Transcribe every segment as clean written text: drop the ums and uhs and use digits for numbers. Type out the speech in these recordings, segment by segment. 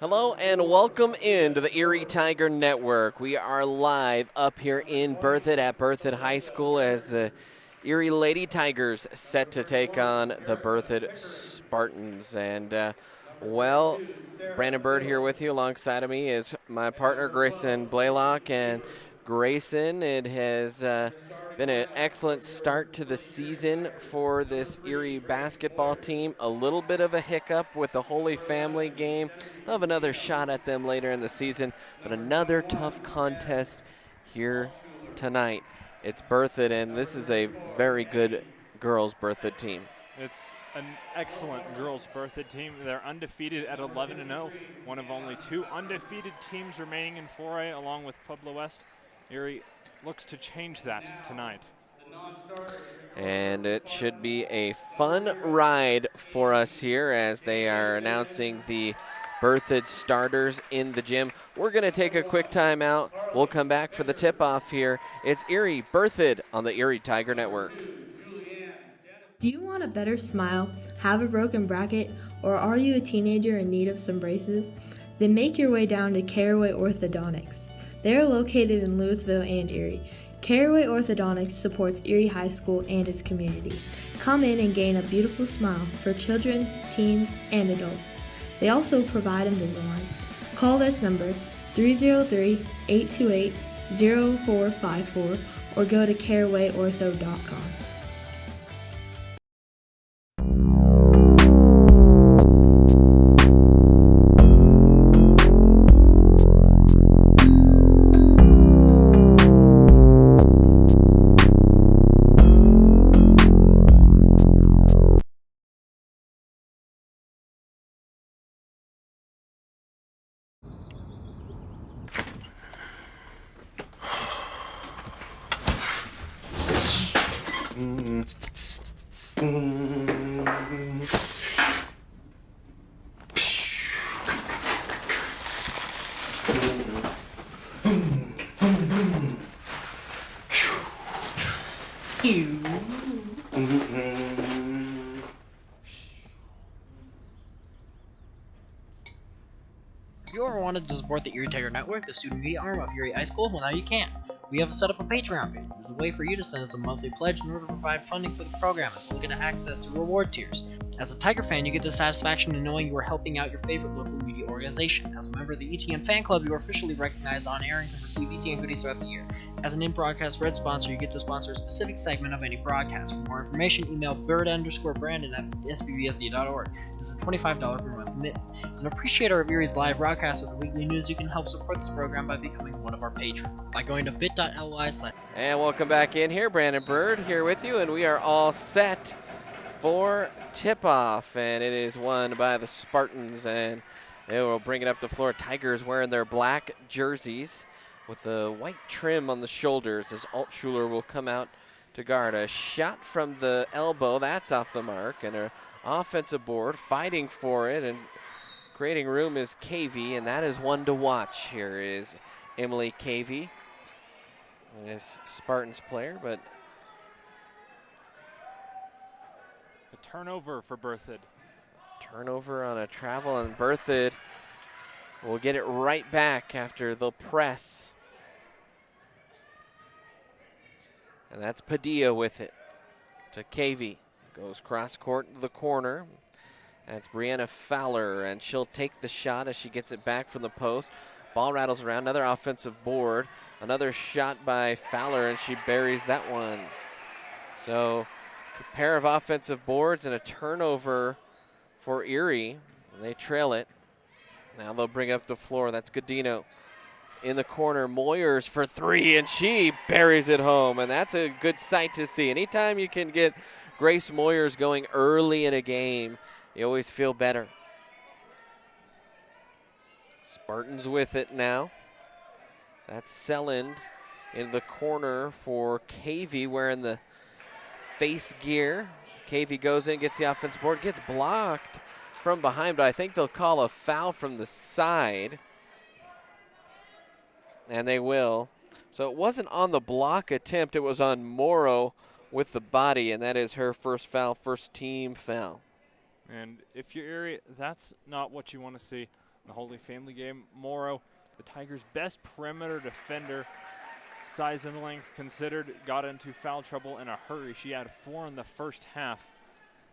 Hello and welcome into the Erie Tiger Network. We are live up here in Berthoud at Berthoud High School as the Erie Lady Tigers set to take on the Berthoud Spartans. And, well, Brandon Bird here with you. Alongside of me is my partner, Grayson Blaylock. And Grayson, it has been an excellent start to the season for this Erie basketball team. A little bit of a hiccup with the Holy Family game. They'll have another shot at them later in the season, but another tough contest here tonight. It's Berthoud, and this is a very good girls Berthoud team. It's an excellent girls' Berthoud team. They're undefeated at 11-0, one of only two undefeated teams remaining in 4A, along with Pueblo West. Erie looks to change that tonight. And it should be a fun ride for us here as they are announcing the Berthoud starters in the gym. We're going to take a quick timeout. We'll come back for the tip-off here. It's Erie Berthoud on the Erie Tiger Network. Do you want a better smile, have a broken bracket, or are you a teenager in need of some braces? Then make your way down to Caraway Orthodontics. They are located in Louisville and Erie. Caraway Orthodontics supports Erie High School and its community. Come in and gain a beautiful smile for children, teens, and adults. They also provide Invisalign. Call this number 303-828-0454 or go to carawayortho.com. If you ever wanted to support the Erie Tiger Network, the student media arm of Erie High School, well now you can. We have set up a Patreon page. It's a way for you to send us a monthly pledge in order to provide funding for the program as well as get access to reward tiers. As a Tiger fan, you get the satisfaction of knowing you are helping out your favorite local media organization. As a member of the ETN fan club, you are officially recognized on air and can receive ETN goodies throughout the year. As an in-broadcast red sponsor, you get to sponsor a specific segment of any broadcast. For more information, email bird_brandon at sbbsd.org. This is a $25 per month commitment. As an appreciator of Erie's live broadcast with the weekly news, you can help support this program by becoming one of our patrons by going to bit.ly/. And welcome back in here. Brandon Bird here with you, and we are all set for tip-off, and it is won by the Spartans, and they will bring it up the floor. Tigers wearing their black jerseys with the white trim on the shoulders as Altschuler will come out to guard. A shot from the elbow, that's off the mark, and an offensive board fighting for it and creating room is Cavey, and that is one to watch. Here is Emily Cavey, this Spartans player, but A turnover for Berthoud. turnover on a travel, and Berthoud will get it right back after the press. And that's Padilla with it to Cavey. Goes cross court to the corner. That's Brianna Fowler, and she'll take the shot as she gets it back from the post. Ball rattles around, another offensive board. Another shot by Fowler, and she buries that one. So a pair of offensive boards and a turnover for Erie. And they trail it. Now they'll bring it up the floor. That's Godino. In the corner, Moyers for three, and she buries it home. And that's a good sight to see. Anytime you can get Grace Moyers going early in a game, you always feel better. Spartans with it now. That's Selland in the corner for Cavey wearing the face gear. Cavey goes in, gets the offense board, gets blocked from behind, but I think they'll call a foul from the side. And they will. So it wasn't on the block attempt, it was on Morrow with the body, and that is her first foul, first team foul. And if you're Erie, that's not what you want to see. in the Holy Family game. Morrow, the Tigers' best perimeter defender, size and length considered, got into foul trouble in a hurry. She had 4 in the first half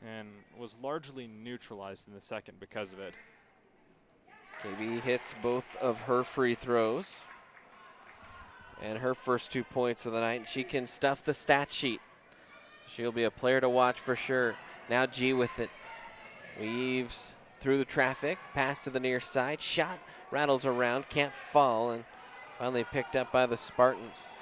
and was largely neutralized in the second because of it. KB hits both of her free throws and her first 2 points of the night. She can stuff the stat sheet. She'll be a player to watch for sure. Now G with it. Weaves through the traffic, pass to the near side, shot rattles around, can't fall, and finally picked up by the Spartans.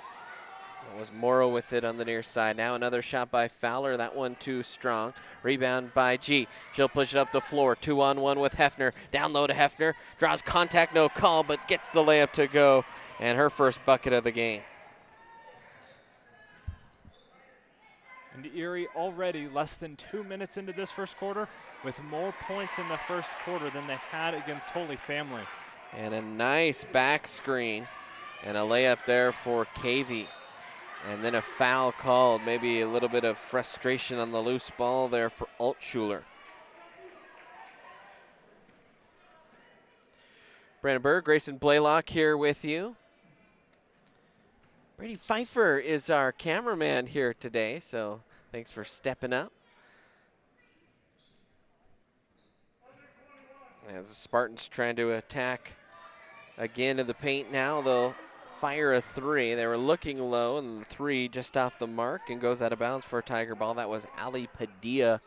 It was Morrow with it on the near side. Now another shot by Fowler, that one too strong. Rebound by G. She'll push it up the floor, 2-on-1 with Hefner. Down low to Hefner, draws contact, no call, but gets the layup to go, and her first bucket of the game. And Erie already less than 2 minutes into this first quarter with more points in the first quarter than they had against Holy Family. And a nice back screen and a layup there for Cavey. And then a foul called, maybe a little bit of frustration on the loose ball there for Altschuler. Brandon Berg, Grayson Blaylock here with you. Brady Pfeiffer is our cameraman here today, so thanks for stepping up. As the Spartans trying to attack again in the paint now, they'll fire a 3. They were looking low, and the 3 just off the mark and goes out of bounds for a Tiger ball. That was Ali Padilla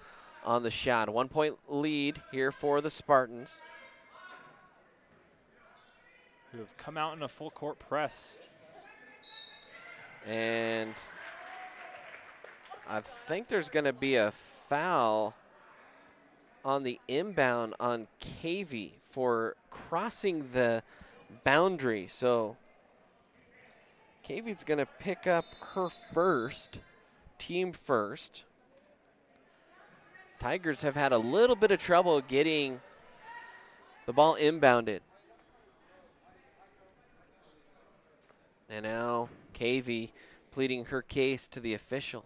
on the shot. 1 point lead here for the Spartans, who have come out in a full court press. And I think there's going to be a foul on the inbound on Cavey for crossing the boundary. So Cavey's going to pick up her first, team first. Tigers have had a little bit of trouble getting the ball inbounded. And now Cavey pleading her case to the official.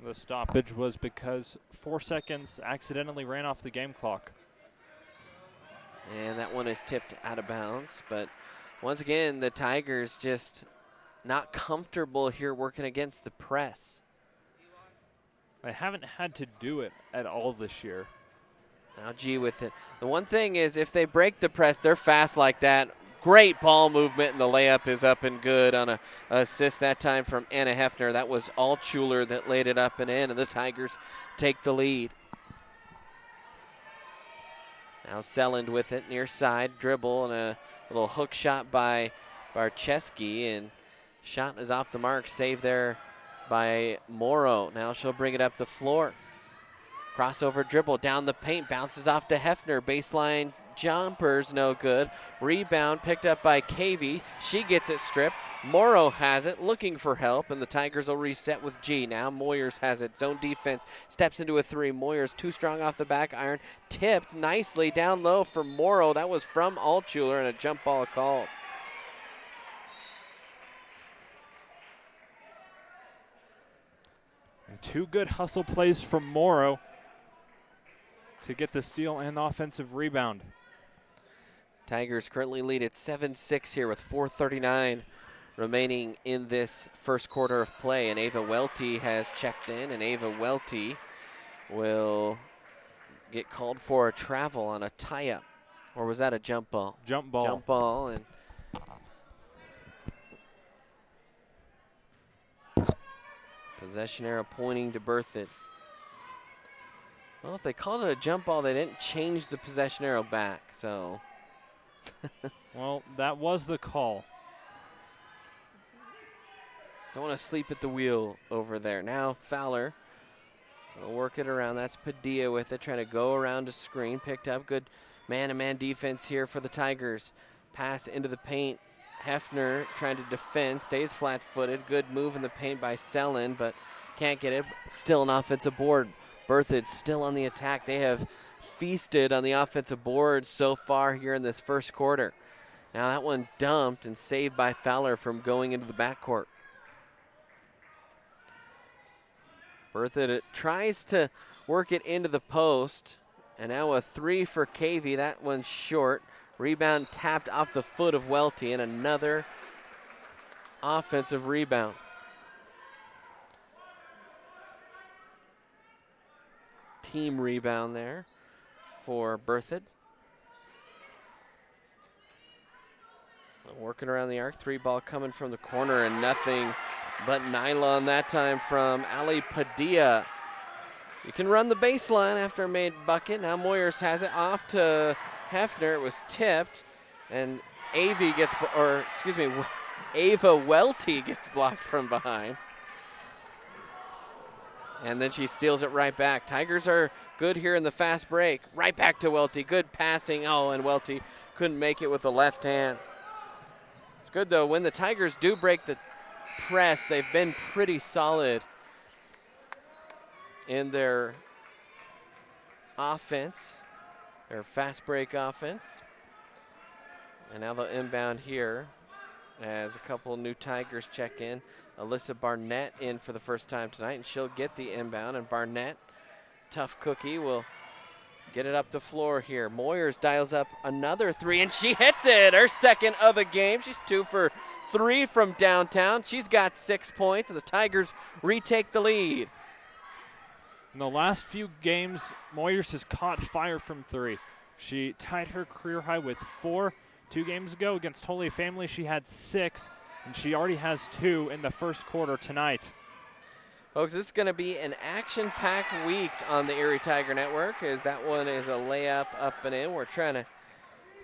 The stoppage was because 4 seconds accidentally ran off the game clock. And that one is tipped out of bounds. But once again, the Tigers just not comfortable here working against the press. They haven't had to do it at all this year. Now G with it. The one thing is if they break the press, they're fast like that. Great ball movement, and the layup is up and good on a assist that time from Anna Hefner. That was Altschuler that laid it up and in, and the Tigers take the lead. Now Selland with it, near side, dribble, and a little hook shot by Barcheski, and shot is off the mark, save there by Morrow. Now she'll bring it up the floor. Crossover dribble down the paint, bounces off to Hefner, baseline jumper's no good. Rebound picked up by Cavey. She gets it stripped. Morrow has it, looking for help, and the Tigers will reset with G. Now Moyers has it. Zone defense, steps into a 3. Moyers too strong off the back iron. Tipped nicely down low for Morrow. That was from Altschuler, and a jump ball called. And 2 good hustle plays from Morrow to get the steal and the offensive rebound. Tigers currently lead at 7-6 here with 4:39 remaining in this first quarter of play. And Ava Welty has checked in, and Ava Welty will get called for a travel on a tie-up. Or was that a jump ball? Jump ball. Jump ball, and possession arrow pointing to Berthoud. Well, if they called it a jump ball, they didn't change the possession arrow back, so. Well, that was the call. So I want to sleep at the wheel over there. Now Fowler will work it around. That's Padilla with it, trying to go around a screen. Picked up good man-to-man defense here for the Tigers. Pass into the paint. Hefner trying to defend, stays flat-footed. Good move in the paint by Selland, but can't get it. Still an offensive board. Berthoud still on the attack. They have feasted on the offensive board so far here in this first quarter. Now that one dumped and saved by Fowler from going into the backcourt. Berthoud tries to work it into the post. And now a 3 for Cavey. That one's short. Rebound tapped off the foot of Welty, and another offensive rebound. Team rebound there for Berthoud. Working around the arc, 3 ball coming from the corner, and nothing but nylon that time from Ali Padilla. You can run the baseline after a made bucket. Now Moyers has it off to Hefner. It was tipped, and Ava Welty gets blocked from behind. And then she steals it right back. Tigers are good here in the fast break. Right back to Welty. Good passing. Oh, and Welty couldn't make it with the left hand. It's good, though. When the Tigers do break the press, they've been pretty solid in their offense, their fast break offense. And now they'll inbound here as a couple new Tigers check in. Alyssa Barnett in for the first time tonight, and she'll get the inbound. And Barnett, tough cookie, will get it up the floor here. Moyers dials up another 3, and she hits it, her second of the game. She's 2 for 3 from downtown. She's got 6 points, and the Tigers retake the lead. In the last few games, Moyers has caught fire from 3. She tied her career high with 4 2 games ago. Against Holy Family, she had 6, and she already has 2 in the first quarter tonight. Folks, this is going to be an action-packed week on the Erie Tiger Network, as that one is a layup up and in. We're trying to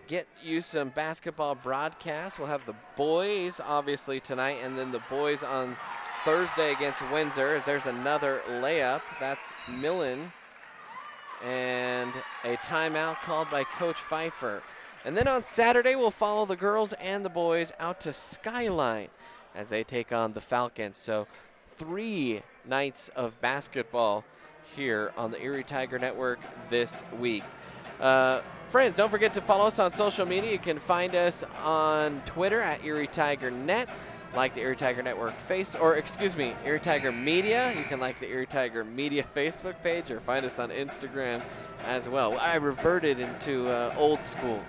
get you some basketball broadcasts. We'll have the boys, obviously, tonight, and then the boys on Thursday against Windsor, as there's another layup. That's Millen, and a timeout called by Coach Pfeiffer. And then on Saturday, we'll follow the girls and the boys out to Skyline as they take on the Falcons. So 3 nights of basketball here on the Erie Tiger Network this week. Friends, don't forget to follow us on social media. You can find us on Twitter at Erie Tiger Net. Like the Erie Tiger Network Erie Tiger Media. You can like the Erie Tiger Media Facebook page, or find us on Instagram as well. I reverted into old school.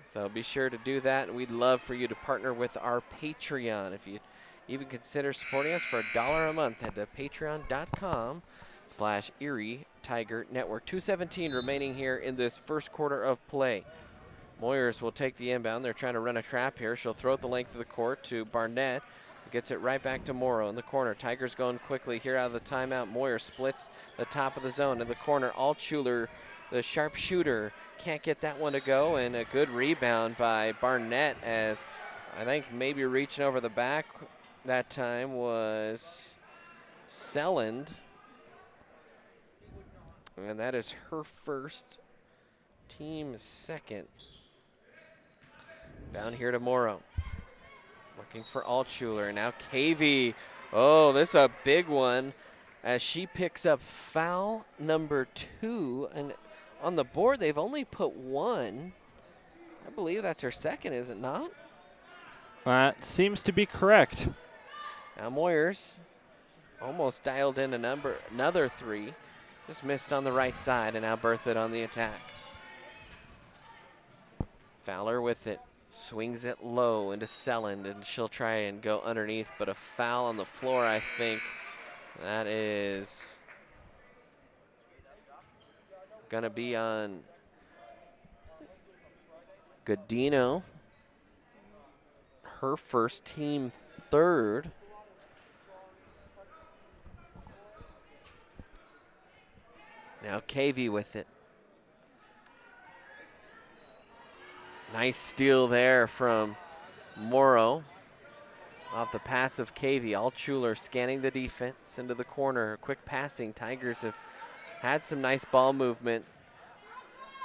So be sure to do that, and we'd love for you to partner with our Patreon. If you even consider supporting us for $1 a month, head to patreon.com/Erie Tiger Network. 2:17 remaining here in this first quarter of play. Moyers will take the inbound. They're trying to run a trap here. She'll throw it the length of the court to Barnett, who gets it right back to Morrow in the corner. Tigers going quickly here out of the timeout. Moyers splits the top of the zone in the corner. Altschuler, the sharpshooter, can't get that one to go, and a good rebound by Barnett, as I think maybe reaching over the back that time was Selland. And that is her first, team second. Down here to Morrow. Looking for Altschuler. Now Cavey. Oh, this is a big one, as she picks up foul number 2. And on the board, they've only put 1. I believe that's her second, is it not? That seems to be correct. Now Moyers almost dialed in another 3. Just missed on the right side, and now Berthoud on the attack. Fowler with it. Swings it low into Selland, and she'll try and go underneath, but a foul on the floor, I think. That is going to be on Godino. Her first, team third. Now Cavey with it. Nice steal there from Morrow off the pass of Cavey. Altschuler scanning the defense into the corner. Quick passing. Tigers have had some nice ball movement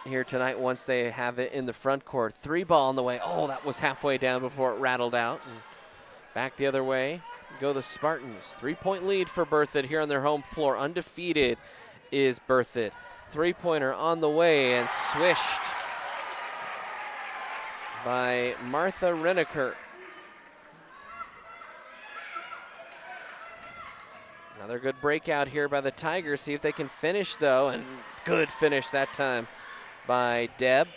here tonight once they have it in the front court. 3 ball on the way. Oh, that was halfway down before it rattled out. And back the other way go the Spartans. 3-point lead for Berthoud here on their home floor. Undefeated is Berthoud. 3-pointer on the way, and swished by Martha Reneker. Another good breakout here by the Tigers. See if they can finish, though, and good finish that time by Deb.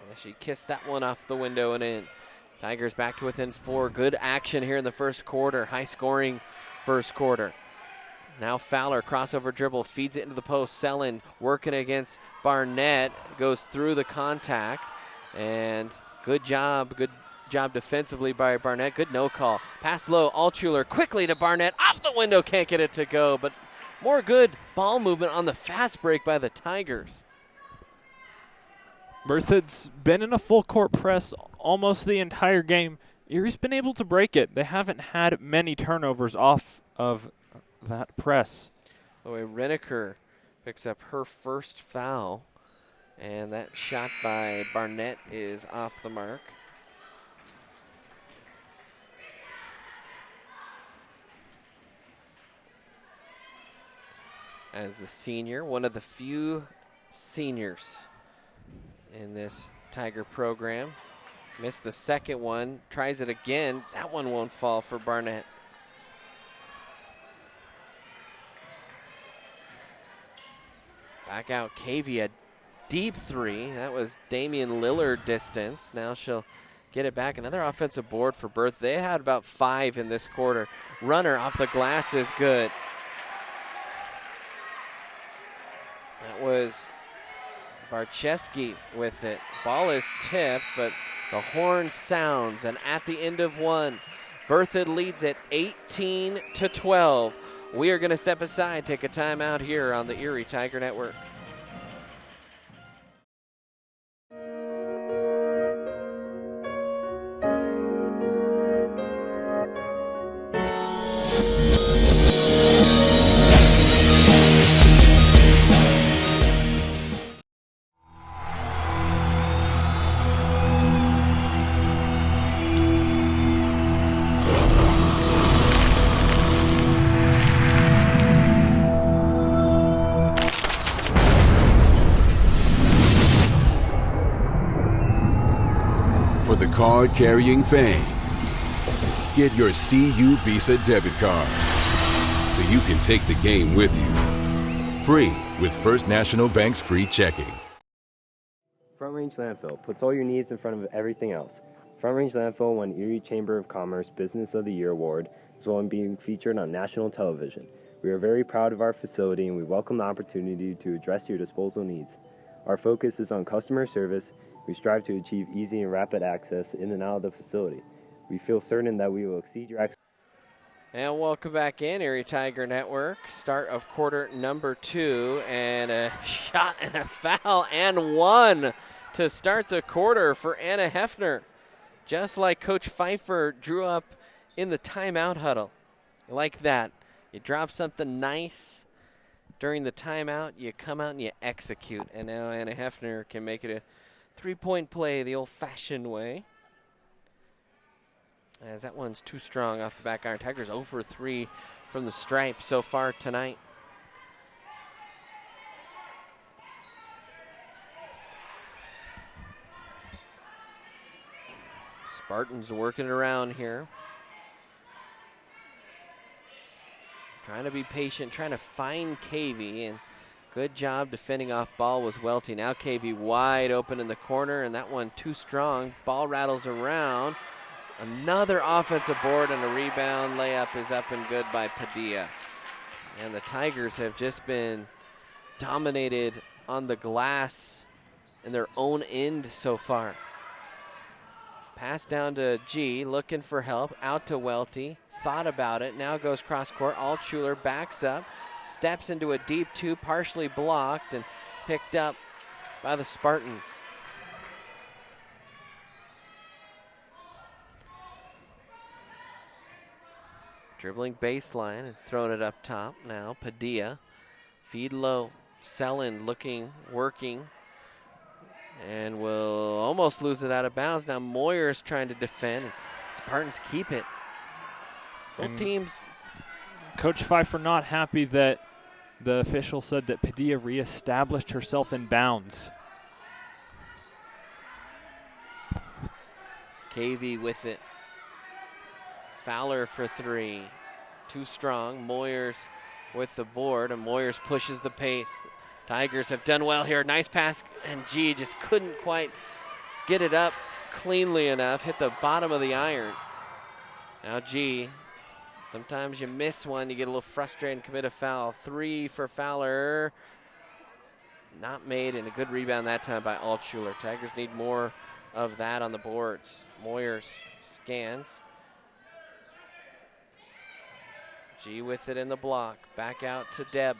Yeah, she kissed that one off the window and in. Tigers back to within 4. Good action here in the first quarter. High-scoring first quarter. Now Fowler, crossover dribble, feeds it into the post. Selin working against Barnett, goes through the contact, and good job defensively by Barnett. Good no call. Pass low, Altschuler quickly to Barnett. Off the window, can't get it to go, but more good ball movement on the fast break by the Tigers. Berthoud's been in a full court press almost the entire game. Erie's been able to break it. They haven't had many turnovers off of that press. The way Reneker picks up her first foul, and that shot by Barnett is off the mark. As the senior, one of the few seniors in this Tiger program. Missed the second one, tries it again. That one won't fall for Barnett. Back out Cavey, a deep 3. That was Damian Lillard distance. Now she'll get it back. Another offensive board for Berth. They had about 5 in this quarter. Runner off the glass is good. That was Barcheski with it. Ball is tipped, but the horn sounds, and at the end of one, Berthoud leads it 18-12. We are going to step aside, take a timeout here on the Erie Tiger Network. Card-carrying fan. Get your CU Visa debit card so you can take the game with you. Free with First National Bank's free checking. Front Range Landfill puts all your needs in front of everything else. Front Range Landfill won Erie Chamber of Commerce Business of the Year Award, as well as being featured on national television. We are very proud of our facility and we welcome the opportunity to address your disposal needs. Our focus is on customer service. We strive to achieve easy and rapid access in and out of the facility. We feel certain that we will exceed your expectations. And welcome back in, Erie Tiger Network. Start of quarter number 2, and a shot and a foul and one to start the quarter for Anna Hefner. Just like Coach Pfeiffer drew up in the timeout huddle. Like that. You drop something nice during the timeout, you come out and you execute. And now Anna Hefner can make it a 3-point play the old-fashioned way. As that one's too strong off the back iron. Tigers 0 for 3 from the stripe so far tonight. Spartans working around here. Trying to be patient, trying to find Cavey, and good job defending off ball was Welty. Now Cavey wide open in the corner, and that one too strong. Ball rattles around. Another offensive board and a rebound. Layup is up and good by Padilla. And the Tigers have just been dominated on the glass in their own end so far. Pass down to G, looking for help. Out to Welty. Thought about it. Now goes cross court. Altschuler backs up. Steps into a deep 2, partially blocked and picked up by the Spartans. Dribbling baseline and throwing it up top now. Padilla. Feed low. Selin looking, working. And will almost lose it out of bounds. Now Moyer's trying to defend. Spartans keep it. Both teams. Coach Pfeiffer not happy that the official said that Padilla reestablished herself in bounds. Cavey with it. Fowler for 3. too strong. Moyers with the board, and Moyers pushes the pace. Tigers have done well here. Nice pass, and G just couldn't quite get it up cleanly enough. Hit the bottom of the iron. Now G, sometimes you miss one, you get a little frustrated and commit a foul. 3 for Fowler. Not made, and a good rebound that time by Altschuler. Tigers need more of that on the boards. Moyers scans. G with it in the block. Back out to Deb.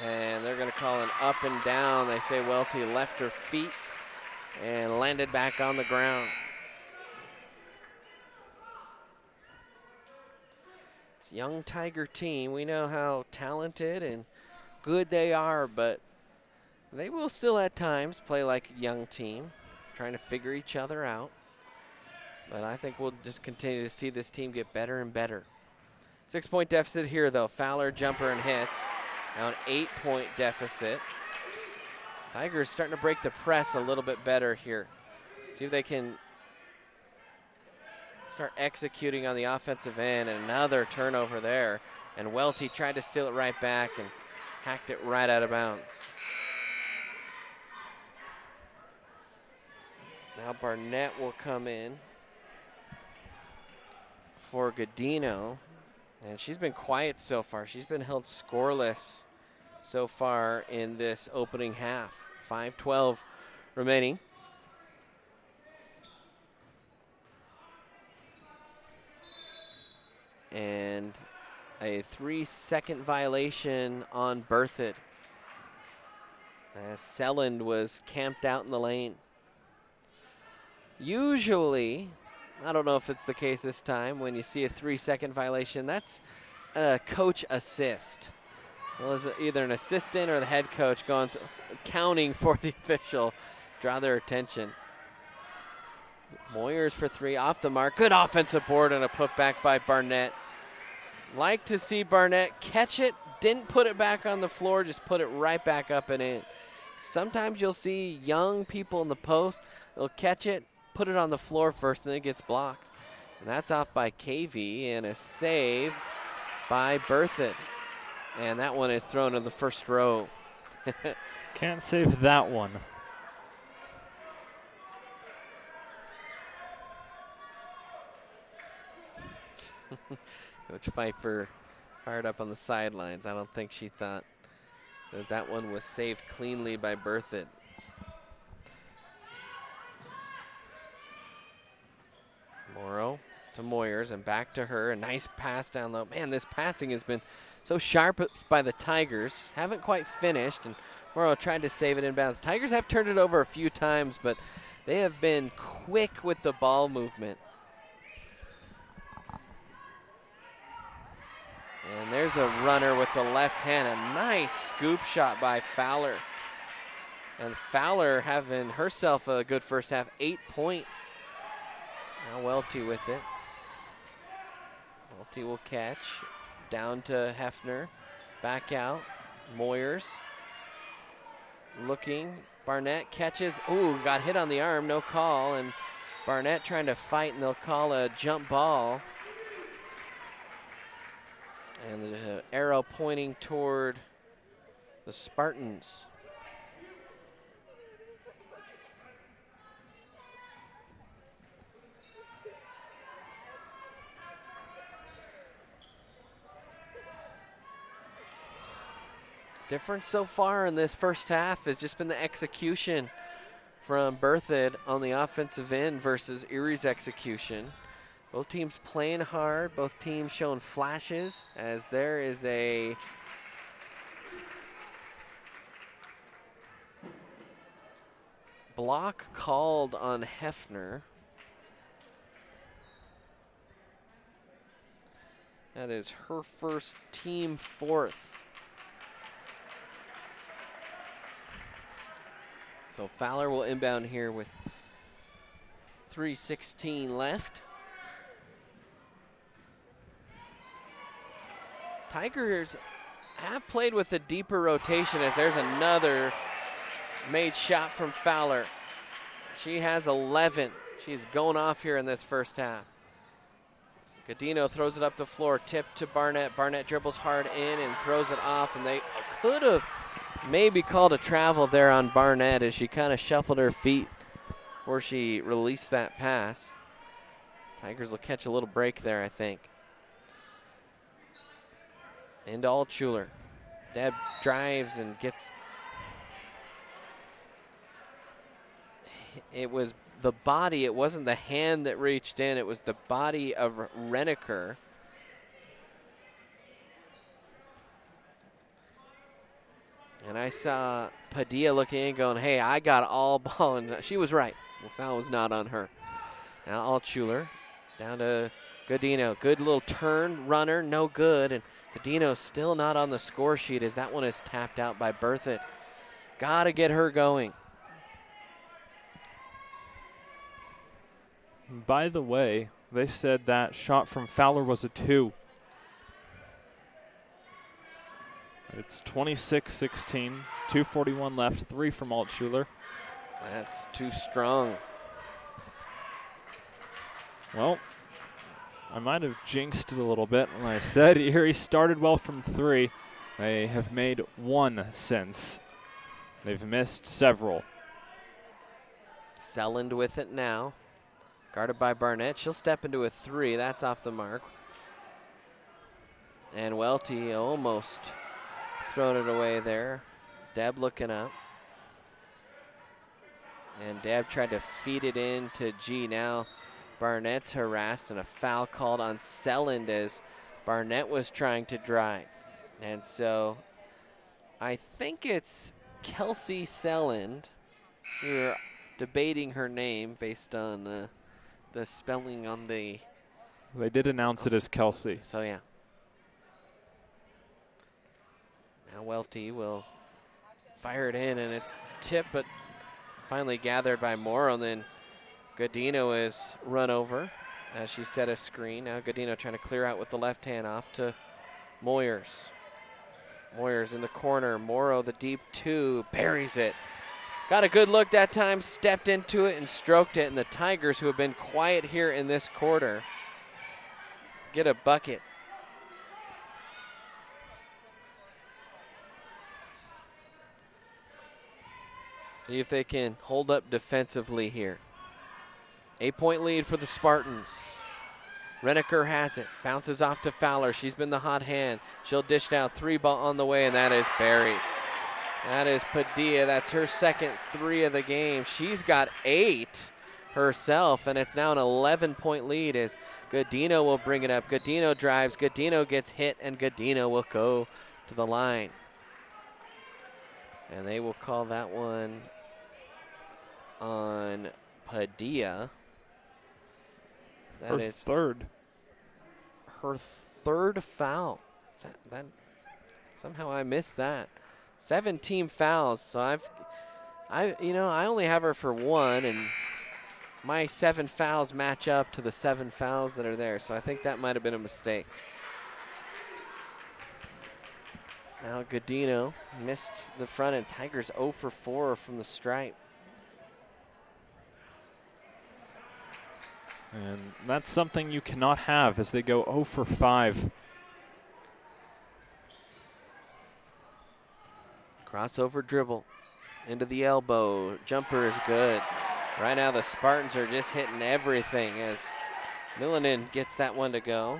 And they're going to call an up and down. They say Welty left her feet and landed back on the ground. This young Tiger team, we know how talented and good they are, but they will still at times play like a young team, trying to figure each other out. But I think we'll just continue to see this team get better and better. 6-point deficit here, though. Fowler jumper and hits. Now an 8-point deficit. Tigers starting to break the press a little bit better here. See if they can start executing on the offensive end. And another turnover there. And Welty tried to steal it right back and hacked it right out of bounds. Now Barnett will come in for Godino. And she's been quiet so far. She's been held scoreless so far in this opening half. 5:12 remaining. And a 3-second violation on Berthoud, as Selland was camped out in the lane. Usually, I don't know if it's the case this time, when you see a 3-second violation, that's a coach assist. It was either an assistant or the head coach counting for the official, draw their attention. Moyers for 3, off the mark. Good offensive board and a putback by Barnett. Like to see Barnett catch it, didn't put it back on the floor, just put it right back up and in. Sometimes you'll see young people in the post, they'll catch it, put it on the floor first, and then it gets blocked. And that's off by KV, and a save by Berthoud. And that one is thrown in the first row. Can't save that one. Coach Pfeiffer fired up on the sidelines. I don't think she thought that that one was saved cleanly by Berthoud. Morrow to Moyers and back to her. A nice pass down low. Man, this passing has been so sharp by the Tigers. Haven't quite finished, and Morrow tried to save it inbounds. Tigers have turned it over a few times, but they have been quick with the ball movement. And there's a runner with the left hand. A nice scoop shot by Fowler. And Fowler having herself a good first half, 8 points. Now Welty with it. Welty will catch. Down to Hefner. Back out. Moyers. Looking. Barnett catches. Ooh, got hit on the arm. No call. And Barnett trying to fight, and they'll call a jump ball. And the arrow pointing toward the Spartans. Difference so far in this first half has just been the execution from Berthoud on the offensive end versus Erie's execution. Both teams playing hard, both teams showing flashes, as there is a block called on Hefner. That is her first, team fourth. So Fowler will inbound here with 3:16 left. Tigers have played with a deeper rotation, as there's another made shot from Fowler. She has 11. She's going off here in this first half. Godino throws it up the floor, tip to Barnett. Barnett dribbles hard in and throws it off, and they could have maybe called a travel there on Barnett as she kind of shuffled her feet before she released that pass. Tigers will catch a little break there, I think. Into Altshuler. Deb drives and gets. It was the body, it wasn't the hand that reached in, it was the body of Reneker. And I saw Padilla looking in going, hey, I got all ball, and she was right. The foul was not on her. Now Altshuler down to Godino. Good little turn, runner, no good. And Godino still not on the score sheet as that one is tapped out by Berthoud. Got to get her going. By the way, they said that shot from Fowler was a 2. It's 26-16, 2:41 left, 3 from Altshuler. That's too strong. Well, I might have jinxed it a little bit when I said Erie started well from 3. They have made 1 since. They've missed several. Selland with it now. Guarded by Barnett. She'll step into a 3. That's off the mark. And Welty almost thrown it away there. Deb looking up. And Deb tried to feed it in to G. Now Barnett's harassed and a foul called on Selland as Barnett was trying to drive. And so I think it's Kelsey Selland. We were debating her name based on the spelling on the. They did announce it as Kelsey. So yeah. Now Welty will fire it in, and it's tipped, but finally gathered by Morrow. And then Godino is run over as she set a screen. Now Godino trying to clear out with the left hand off to Moyers. Moyers in the corner. Morrow, the deep 2, buries it. Got a good look that time, stepped into it and stroked it, and the Tigers, who have been quiet here in this quarter, get a bucket. See if they can hold up defensively here. 8-point lead for the Spartans. Reneker has it, bounces off to Fowler. She's been the hot hand. She'll dish down 3 ball on the way, and that is buried. That is Padilla. That's her second 3 of the game. She's got 8 herself, and it's now an 11-point lead as Godino will bring it up. Godino drives, Godino gets hit, and Godino will go to the line. And they will call that one on Padilla. That is third. Her third foul. Somehow I missed that. 17 fouls. So I only have her for 1, and my 7 fouls match up to the 7 fouls that are there. So I think that might have been a mistake. Now Godino missed the front end. Tigers 0 for 4 from the stripe. And that's something you cannot have as they go 0 for 5. Crossover dribble into the elbow. Jumper is good. Right now the Spartans are just hitting everything as Millanen gets that one to go.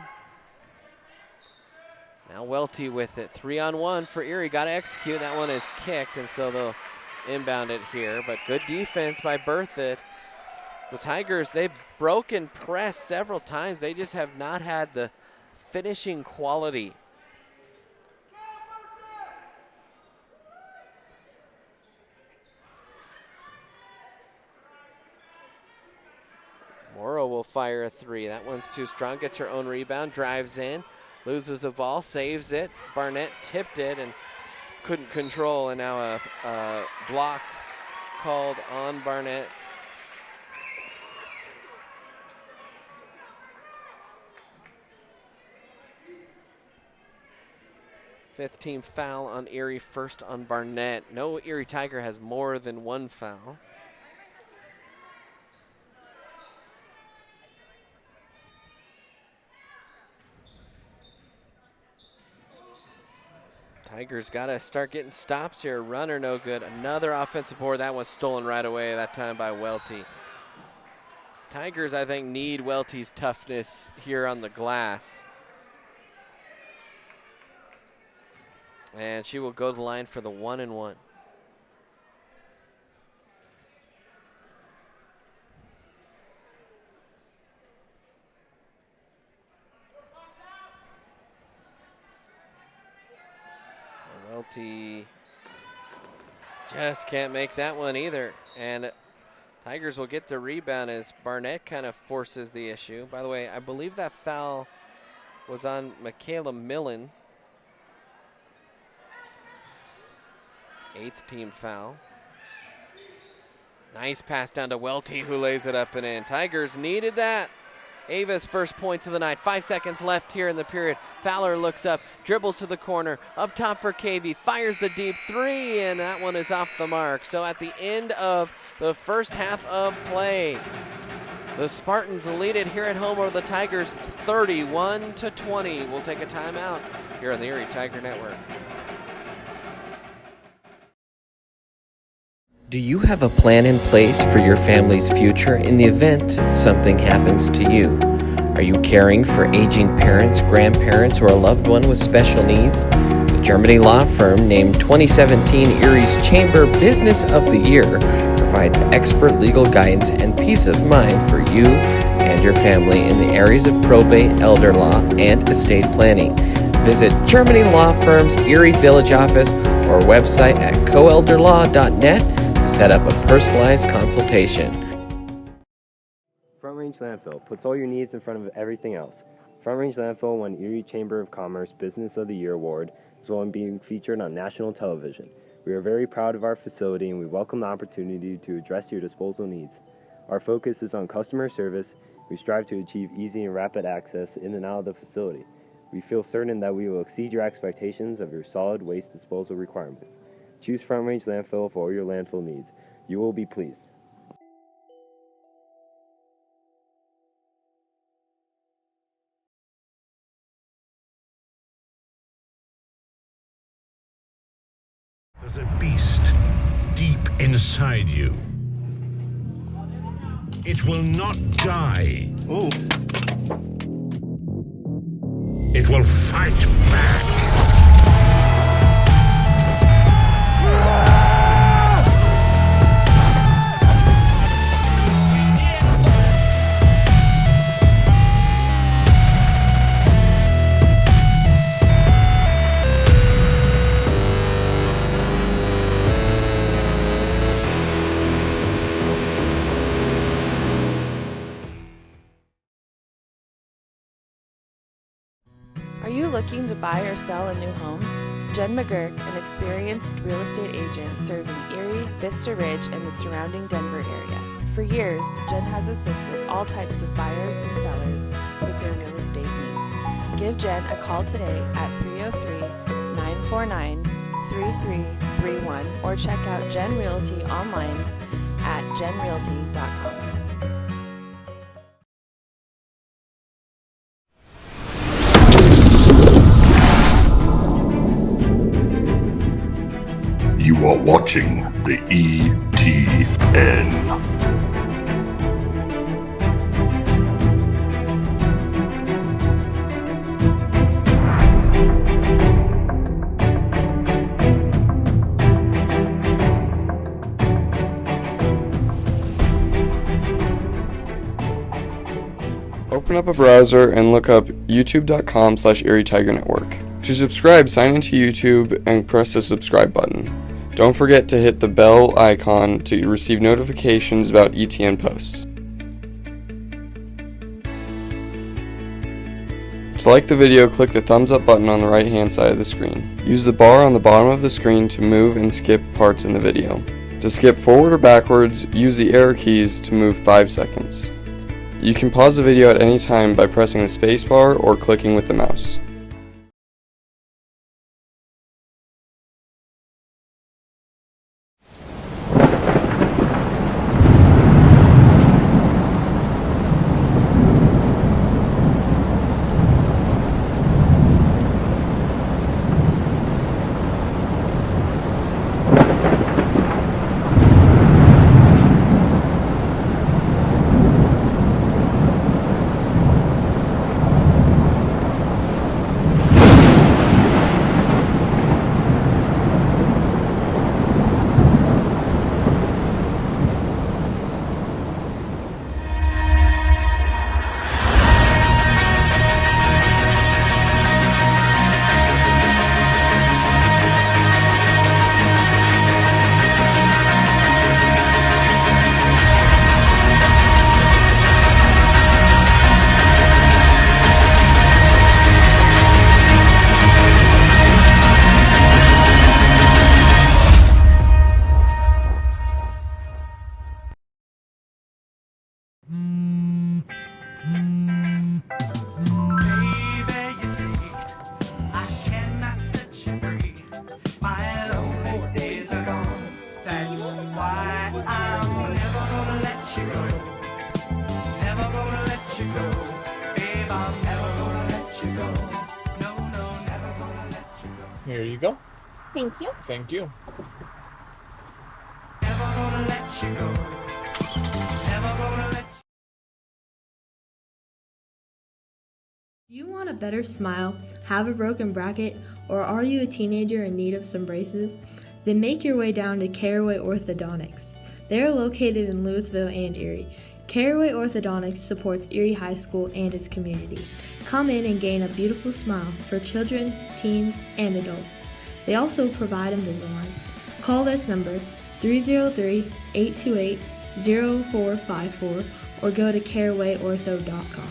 Now Welty with it. 3-on-1 for Erie. Got to execute. That one is kicked, and so they'll inbound it here. But good defense by Berthoud. The Tigers, they've broken press several times. They just have not had the finishing quality. Morrow will fire a 3. That one's too strong. Gets her own rebound. Drives in. Loses the ball. Saves it. Barnett tipped it and couldn't control. And now a block called on Barnett. Fifth team foul on Erie, first on Barnett. No Erie Tiger has more than 1 foul. Tigers got to start getting stops here. Runner no good. Another offensive board. That one's stolen right away, that time by Welty. Tigers, I think, need Welty's toughness here on the glass. And she will go to the line for the 1-and-1. Welty just can't make that one either. And Tigers will get the rebound as Barnett kind of forces the issue. By the way, I believe that foul was on Michaela Millen. 8th team foul. Nice pass down to Welty, who lays it up and in. Tigers needed that. Ava's first points of the night. 5 seconds left here in the period. Fowler looks up, dribbles to the corner, up top for Cavey, fires the deep three, and that one is off the mark. So at the end of the first half of play, the Spartans lead it here at home over the Tigers 31-20. We'll take a timeout here on the Erie Tiger Network. Do you have a plan in place for your family's future in the event something happens to you? Are you caring for aging parents, grandparents, or a loved one with special needs? The Germany law firm named 2017 Erie's Chamber Business of the Year provides expert legal guidance and peace of mind for you and your family in the areas of probate, elder law, and estate planning. Visit Germany Law Firm's Erie Village office or website at coelderlaw.net to set up a personalized consultation. Front Range Landfill puts all your needs in front of everything else. Front Range Landfill won Erie Chamber of Commerce Business of the Year Award, as well as being featured on national television. We are very proud of our facility and we welcome the opportunity to address your disposal needs. Our focus is on customer service. We strive to achieve easy and rapid access in and out of the facility. We feel certain that we will exceed your expectations of your solid waste disposal requirements. Choose Front Range Landfill for all your landfill needs. You will be pleased. There's a beast deep inside you. It will not die. Ooh. It will fight back. Are you looking to buy or sell a new home? Jen McGurk, an experienced real estate agent serving Erie, Vista Ridge, and the surrounding Denver area. For years, Jen has assisted all types of buyers and sellers with their real estate needs. Give Jen a call today at 303-949-3331 or check out Jen Realty online at jenrealty.com. You are watching the ETN. Open up a browser and look up youtube.com/Erie Tiger Network. To subscribe, sign into YouTube and press the subscribe button. Don't forget to hit the bell icon to receive notifications about ETN posts. To like the video, click the thumbs up button on the right hand side of the screen. Use the bar on the bottom of the screen to move and skip parts in the video. To skip forward or backwards, use the arrow keys to move 5 seconds. You can pause the video at any time by pressing the spacebar or clicking with the mouse. Thank you. Thank you. Do you want a better smile, have a broken bracket, or are you a teenager in need of some braces? Then make your way down to Caraway Orthodontics. They are located in Louisville and Erie. Caraway Orthodontics supports Erie High School and its community. Come in and gain a beautiful smile for children, teens, and adults. They also provide Invisalign. Call this number 303-828-0454 or go to carawayortho.com.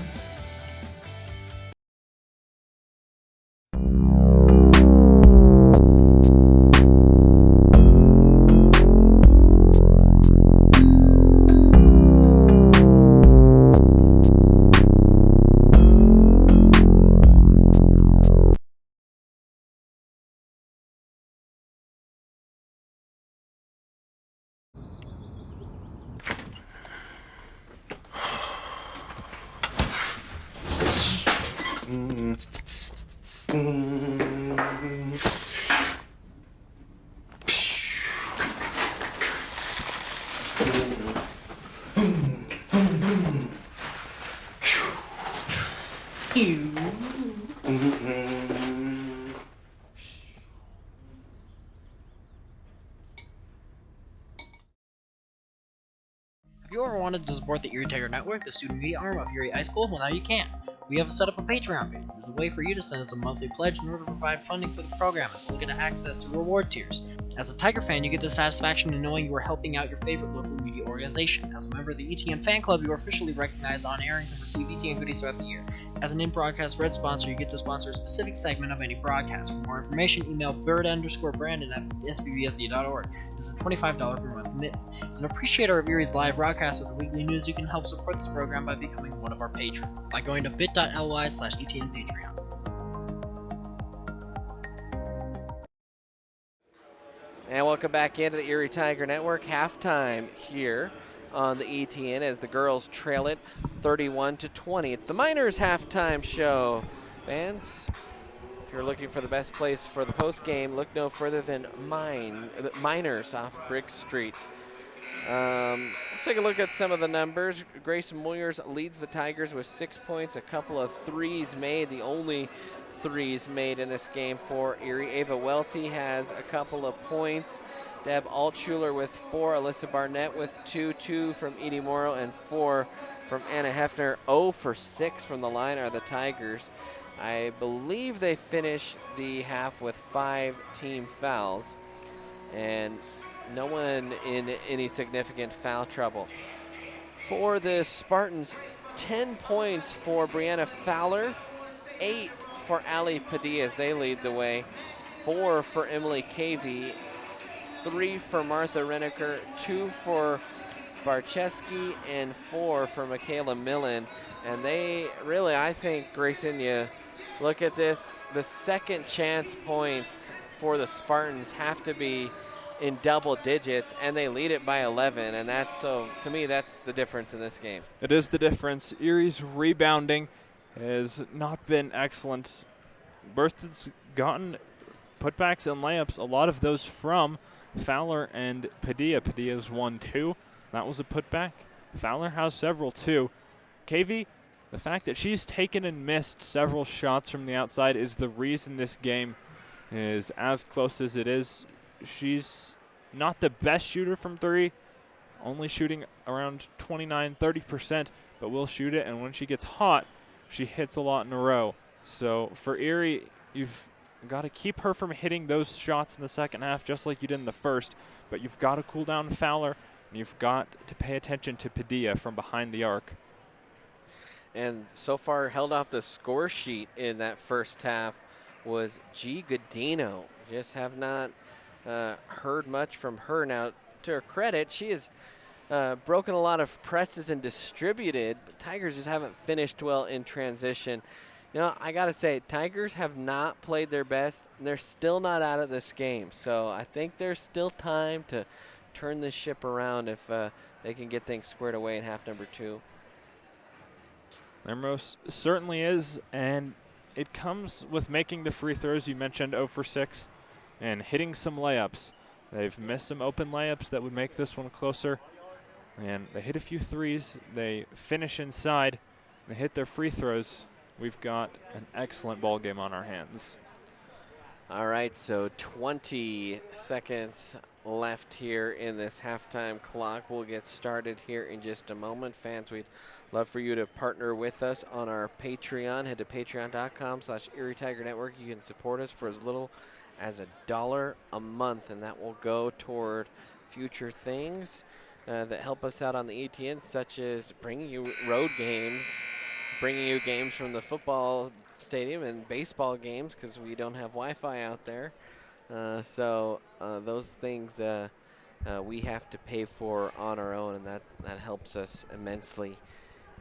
Have you ever wanted to support the Erie Tiger Network, the student media arm of Erie High School? Well, now you can. We have set up a Patreon page. There's a way for you to send us a monthly pledge in order to provide funding for the program, as well as get access to reward tiers. As a Tiger fan, you get the satisfaction in knowing you are helping out your favorite local media organization. As a member of the ETN fan club, you are officially recognized on air and can receive ETN goodies throughout the year. As an in-broadcast red sponsor, you get to sponsor a specific segment of any broadcast. For more information, email bird_brandon at sbbsd.org. This is a $25 per month commitment. As an appreciator of Erie's live broadcast with the weekly news, you can help support this program by becoming one of our patrons by going to bit.ly/ETN Patreon. And welcome back into the Erie Tiger Network. Halftime here on the ETN as the girls trail it 31-20. It's the Miners halftime show. Fans, if you're looking for the best place for the post game, look no further than Miners off Brick Street. Let's take a look at some of the numbers. Grace Moyers leads the Tigers with 6 points, a couple of threes made, the only threes made in this game for Erie. Ava Welty has a couple of points. Deb Altschuler with 4. Alyssa Barnett with 2. 2 from Edie Morrow and 4 from Anna Hefner. 0 for 6 from the line are the Tigers. I believe they finished the half with 5 team fouls and no one in any significant foul trouble. For the Spartans, 10 points for Brianna Fowler, 8 for Ali Padilla as they lead the way, 4 for Emily Cavey, 3 for Martha Reneker, 2 for Barcheski, and 4 for Michaela Millen. And they really, I think, Grayson, you look at this, the second chance points for the Spartans have to be in double digits, and they lead it by 11, and that's, so to me, that's the difference in this game. It is the difference. Erie's rebounding has not been excellent. Berthoud's gotten putbacks and layups, a lot of those from Fowler and Padilla. Padilla's 1-2. That was a putback. Fowler has several too. KV, the fact that she's taken and missed several shots from the outside is the reason this game is as close as it is. She's not the best shooter from 3, only shooting around 29-30%, but will shoot it, and when she gets hot, she hits a lot in a row. So for Erie, you've got to keep her from hitting those shots in the second half just like you did in the first, but you've got to cool down Fowler, and you've got to pay attention to Padilla from behind the arc. And so far held off the score sheet in that first half was G. Godino. Just have not heard much from her. Now, to her credit, she has broken a lot of presses and distributed, but Tigers just haven't finished well in transition. You know, I got to say, Tigers have not played their best, and they're still not out of this game. So I think there's still time to turn this ship around if they can get things squared away in half number 2. There most certainly is, and it comes with making the free throws. You mentioned 0 for 6. and hitting some layups. They've missed some open layups that would make this one closer. And they hit a few threes. They finish inside. They hit their free throws. We've got an excellent ball game on our hands. All right, so 20 seconds left here in this halftime clock. We'll get started here in just a moment. Fans, we'd love for you to partner with us on our Patreon. Head to patreon.com/Erie Tiger Network. You can support us for as little as $1 a month, and that will go toward future things that help us out on the ETN, such as bringing you road games, bringing you games from the football stadium and baseball games because we don't have Wi-Fi out there. So those things we have to pay for on our own, and that helps us immensely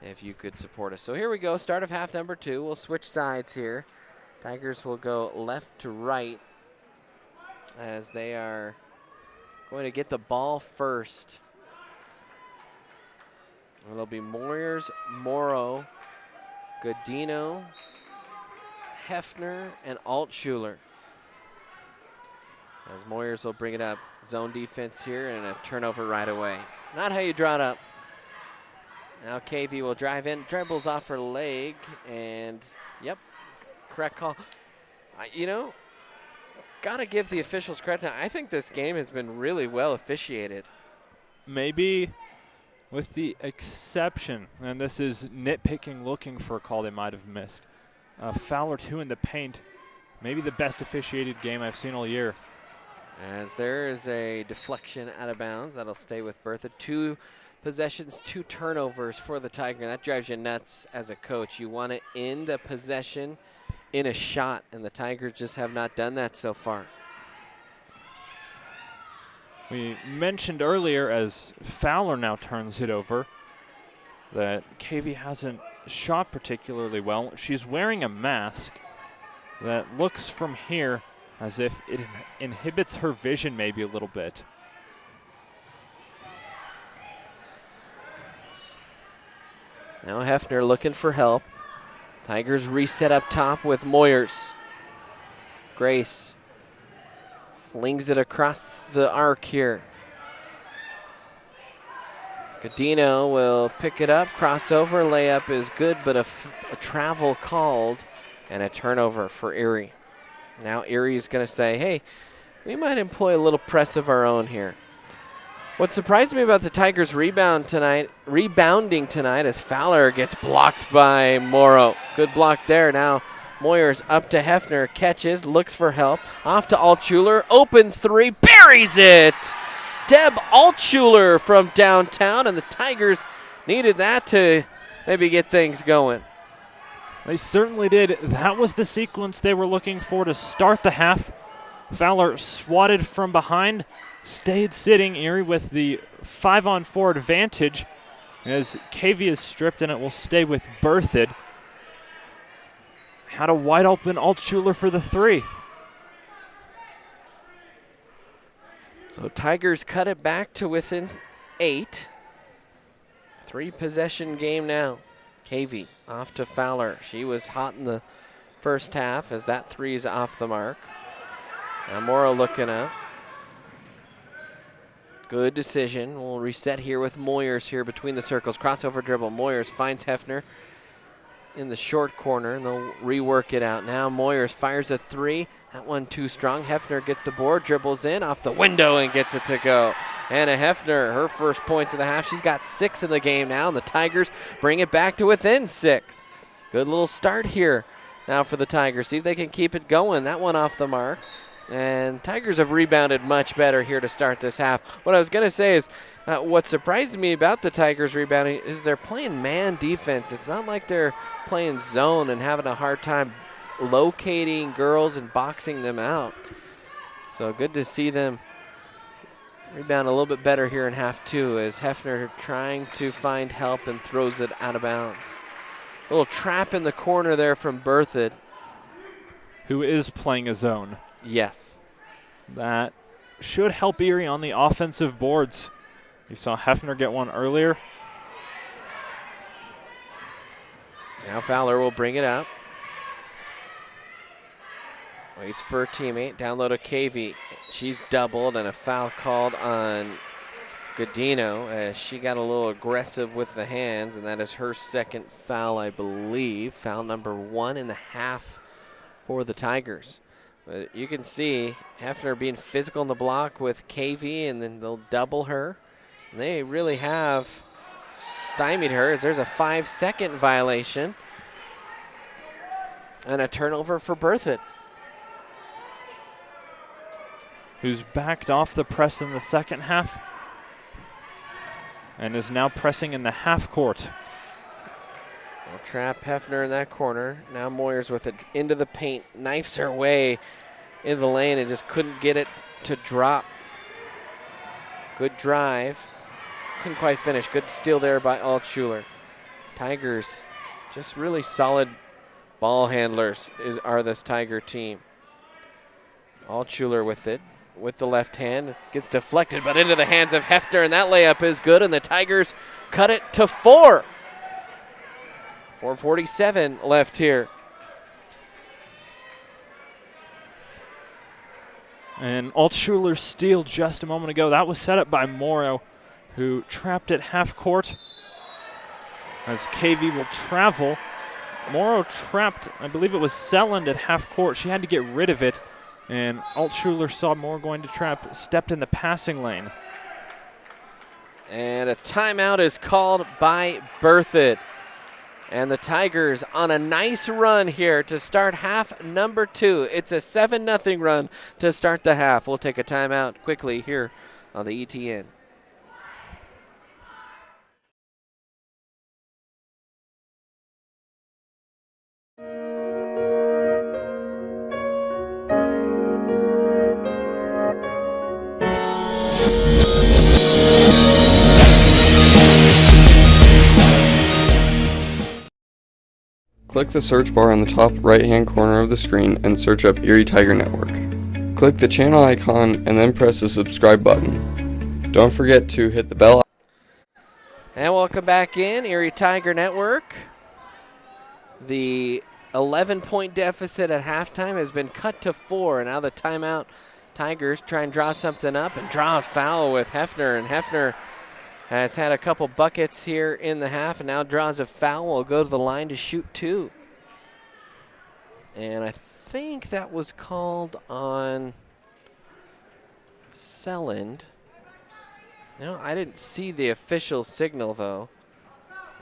if you could support us. So here we go, start of half number 2. We'll switch sides here. Tigers will go left to right as they are going to get the ball first. It'll be Moyers, Morrow, Godino, Hefner, and Altschuler. As Moyers will bring it up. Zone defense here and a turnover right away. Not how you draw it up. Now KV will drive in, dribbles off her leg, and yep, correct call. You know, gotta give the officials credit. I think this game has been really well officiated. Maybe with the exception, and this is nitpicking, looking for a call they might have missed. Foul or two in the paint. Maybe the best officiated game I've seen all year. As there is a deflection out of bounds. That'll stay with Bertha. 2 possessions, 2 turnovers for the Tiger. That drives you nuts as a coach. You want to end a possession in a shot, and the Tigers just have not done that so far. We mentioned earlier, as Fowler now turns it over, that KV hasn't shot particularly well. She's wearing a mask that looks from here as if it inhibits her vision maybe a little bit. Now Hefner looking for help. Tigers reset up top with Moyers. Grace flings it across the arc here. Godino will pick it up, crossover, layup is good, but a travel called and a turnover for Erie. Now Erie is going to say, hey, we might employ a little press of our own here. What surprised me about the Tigers' rebounding tonight is Fowler gets blocked by Morrow. Good block there. Now Moyers up to Hefner, catches, looks for help. Off to Altschuler, open 3, buries it! Deb Altschuler from downtown, and the Tigers needed that to maybe get things going. They certainly did. That was the sequence they were looking for to start the half. Fowler swatted from behind, stayed sitting. Erie with the 5-on-4 advantage as KV is stripped, and it will stay with Berthoud. Had a wide open Altschuler for the 3. So Tigers cut it back to within 8. 3-possession game now. KV off to Fowler. She was hot in the first half as that 3 is off the mark. Now Morrow looking up. Good decision. We'll reset here with Moyers here between the circles. Crossover dribble. Moyers finds Hefner in the short corner, and they'll rework it out. Now Moyers fires a 3. That one too strong. Hefner gets the board, dribbles in off the window and gets it to go. Anna Hefner, her first points of the half. She's got 6 in the game now, and the Tigers bring it back to within 6. Good little start here now for the Tigers. See if they can keep it going. That one off the mark. And Tigers have rebounded much better here to start this half. What I was going to say is what surprised me about the Tigers rebounding is they're playing man defense. It's not like they're playing zone and having a hard time locating girls and boxing them out. So good to see them rebound a little bit better here in half 2 as Hefner trying to find help and throws it out of bounds. A little trap in the corner there from Berthoud, who is playing a zone. Yes. That should help Erie on the offensive boards. You saw Hefner get one earlier. Now Fowler will bring it up. Waits for her teammate. Down low to KV. She's doubled and a foul called on Godino as she got a little aggressive with the hands, and that is her second foul, I believe. Foul number 1 in the half for the Tigers. But you can see Hefner being physical in the block with KV, and then they'll double her. And they really have stymied her as there's a 5-second violation and a turnover for Berthoud, who's backed off the press in the second half and is now pressing in the half court. They'll trap Hefner in that corner. Now Moyers with it into the paint, knifes her way into the lane and just couldn't get it to drop. Good drive. Couldn't quite finish. Good steal there by Altschuler. Tigers just really solid ball handlers are this Tiger team. Altschuler with it. With the left hand, gets deflected, but into the hands of Hefner, and that layup is good, and the Tigers cut it to 4. 4:47 left here. And Altschuler's steal just a moment ago, that was set up by Morrow, who trapped at half court as KV will travel. Morrow trapped, I believe it was Selland at half court. She had to get rid of it. And Altschuler saw Moore going to trap, stepped in the passing lane. And a timeout is called by Berthoud. And the Tigers on a nice run here to start half number 2. It's a 7-0 run to start the half. We'll take a timeout quickly here on the ETN. Click the search bar on the top right-hand corner of the screen and search up Erie Tiger Network. Click the channel icon and then press the subscribe button. Don't forget to hit the bell. And welcome back in, Erie Tiger Network. The 11-point deficit at halftime has been cut to 4. And now the timeout. Tigers try and draw something up and draw a foul with Hefner. And Hefner has had a couple buckets here in the half and now draws a foul. Will go to the line to shoot 2. And I think that was called on Selland. I didn't see the official signal, though.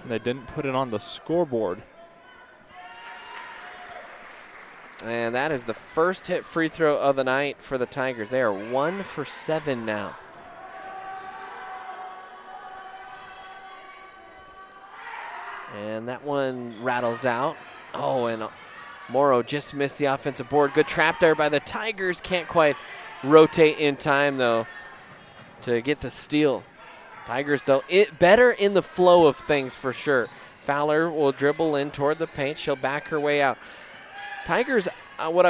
They didn't put it on the scoreboard. And that is the first hit free throw of the night for the Tigers. They are 1 for 7 now. And that one rattles out. Oh, and Morrow just missed the offensive board. Good trap there by the Tigers. Can't quite rotate in time, though, to get the steal. Tigers, though, better in the flow of things for sure. Fowler will dribble in toward the paint. She'll back her way out. Tigers, what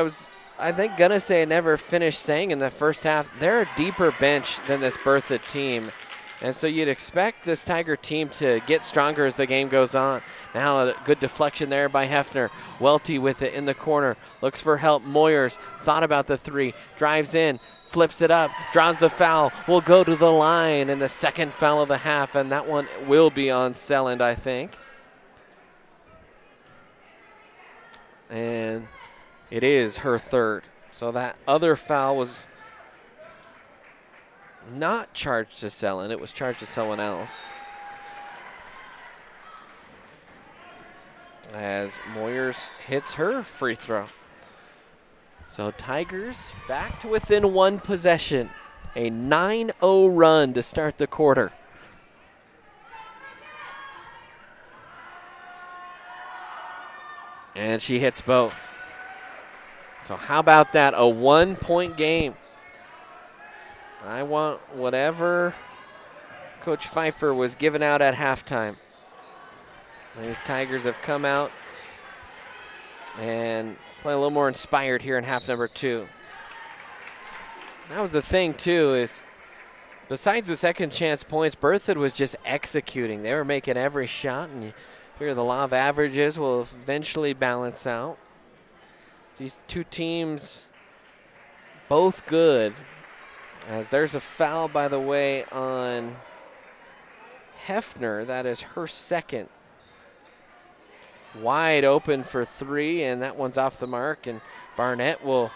I think gonna say I never finished saying in the first half, they're a deeper bench than this Berthoud team. And so you'd expect this Tiger team to get stronger as the game goes on. Now a good deflection there by Hefner. Welty with it in the corner. Looks for help. Moyers thought about the 3. Drives in. Flips it up. Draws the foul. Will go to the line. And the second foul of the half. And that one will be on Selland, I think. And it is her third. So that other foul was not charged to Selland. It was charged to someone else. As Moyers hits her free throw. So Tigers back to within 1 possession. A 9-0 run to start the quarter. And she hits both. So how about that? A 1-point game. I want whatever Coach Pfeiffer was giving out at halftime. These Tigers have come out and play a little more inspired here in half number 2. That was the thing, too, is besides the second chance points, Berthoud was just executing. They were making every shot, and you figure the law of averages will eventually balance out. These two teams both good. As there's a foul, by the way, on Hefner. That is her second. Wide open for three, and that one's off the mark, and Barnett will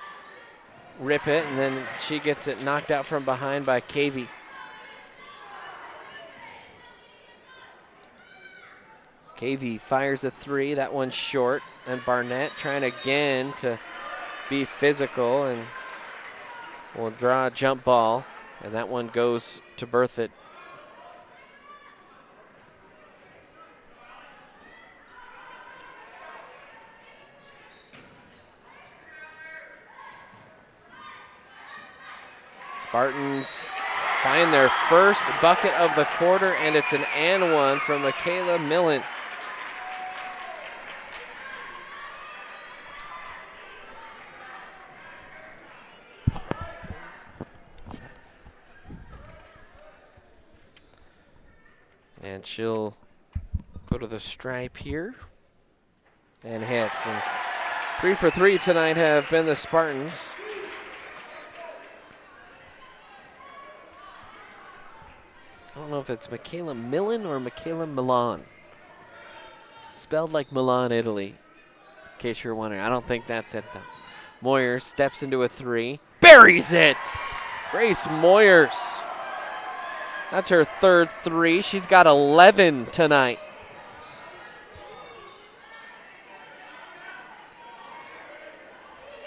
rip it, and then she gets it knocked out from behind by Cavey. Cavey fires a three, that one's short, and Barnett trying again to be physical and will draw a jump ball, and that one goes to Berthoud. Spartans find their first bucket of the quarter, and it's an and one from Michaela Millen. And she'll go to the stripe here and hits. And 3 for 3 tonight have been the Spartans. I don't know if it's Michaela Millen or Michaela Milan. Spelled like Milan, Italy, in case you're wondering. I don't think that's it, though. Moyers steps into a three, buries it! Grace Moyers. That's her third three. She's got 11 tonight.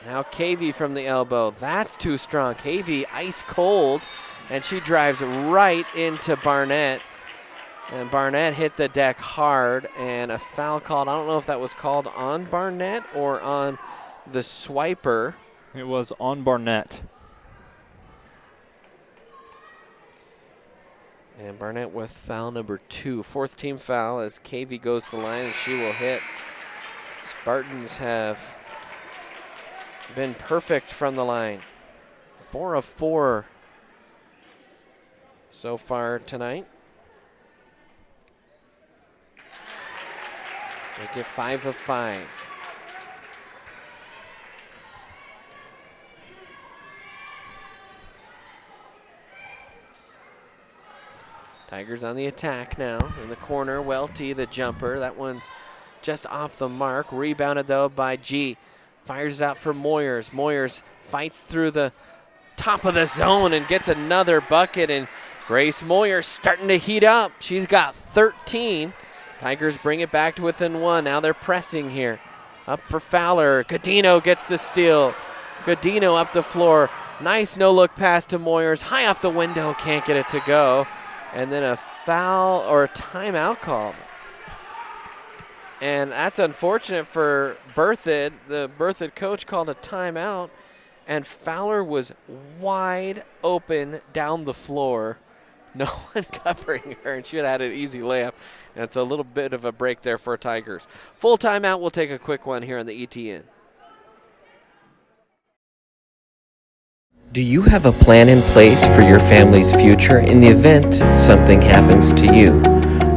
Now Cavey from the elbow. That's too strong. Cavey ice cold, and she drives right into Barnett. And Barnett hit the deck hard, and a foul called. I don't know if that was called on Barnett or on the swiper. It was on Barnett. And Barnett with foul number 2. Fourth team foul as Cavey goes to the line, and she will hit. Spartans have been perfect from the line. 4 of 4 so far tonight. They get 5 of 5. Tigers on the attack now. In the corner, Welty, the jumper. That one's just off the mark. Rebounded, though, by G. Fires it out for Moyers. Moyers fights through the top of the zone and gets another bucket. And Grace Moyers starting to heat up. She's got 13. Tigers bring it back to within 1. Now they're pressing here. Up for Fowler. Godino gets the steal. Godino up the floor. Nice no-look pass to Moyers. High off the window. Can't get it to go. And then a foul or a timeout called. And that's unfortunate for Berthoud. The Berthoud coach called a timeout, and Fowler was wide open down the floor. No one covering her, and she would have had an easy layup. And it's a little bit of a break there for Tigers. Full timeout. We'll take a quick one here on the ETN. Do you have a plan in place for your family's future in the event something happens to you?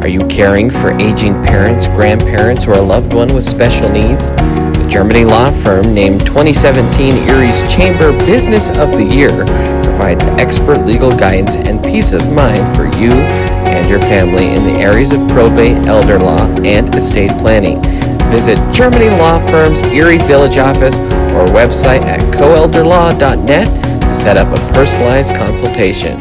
Are you caring for aging parents, grandparents, or a loved one with special needs? The Germany law firm named 2017 Erie's Chamber Business of the Year provides expert legal guidance and peace of mind for you and your family in the areas of probate, elder law, and estate planning. Visit Germany Law Firm's Erie Village office or website at coelderlaw.net to set up a personalized consultation.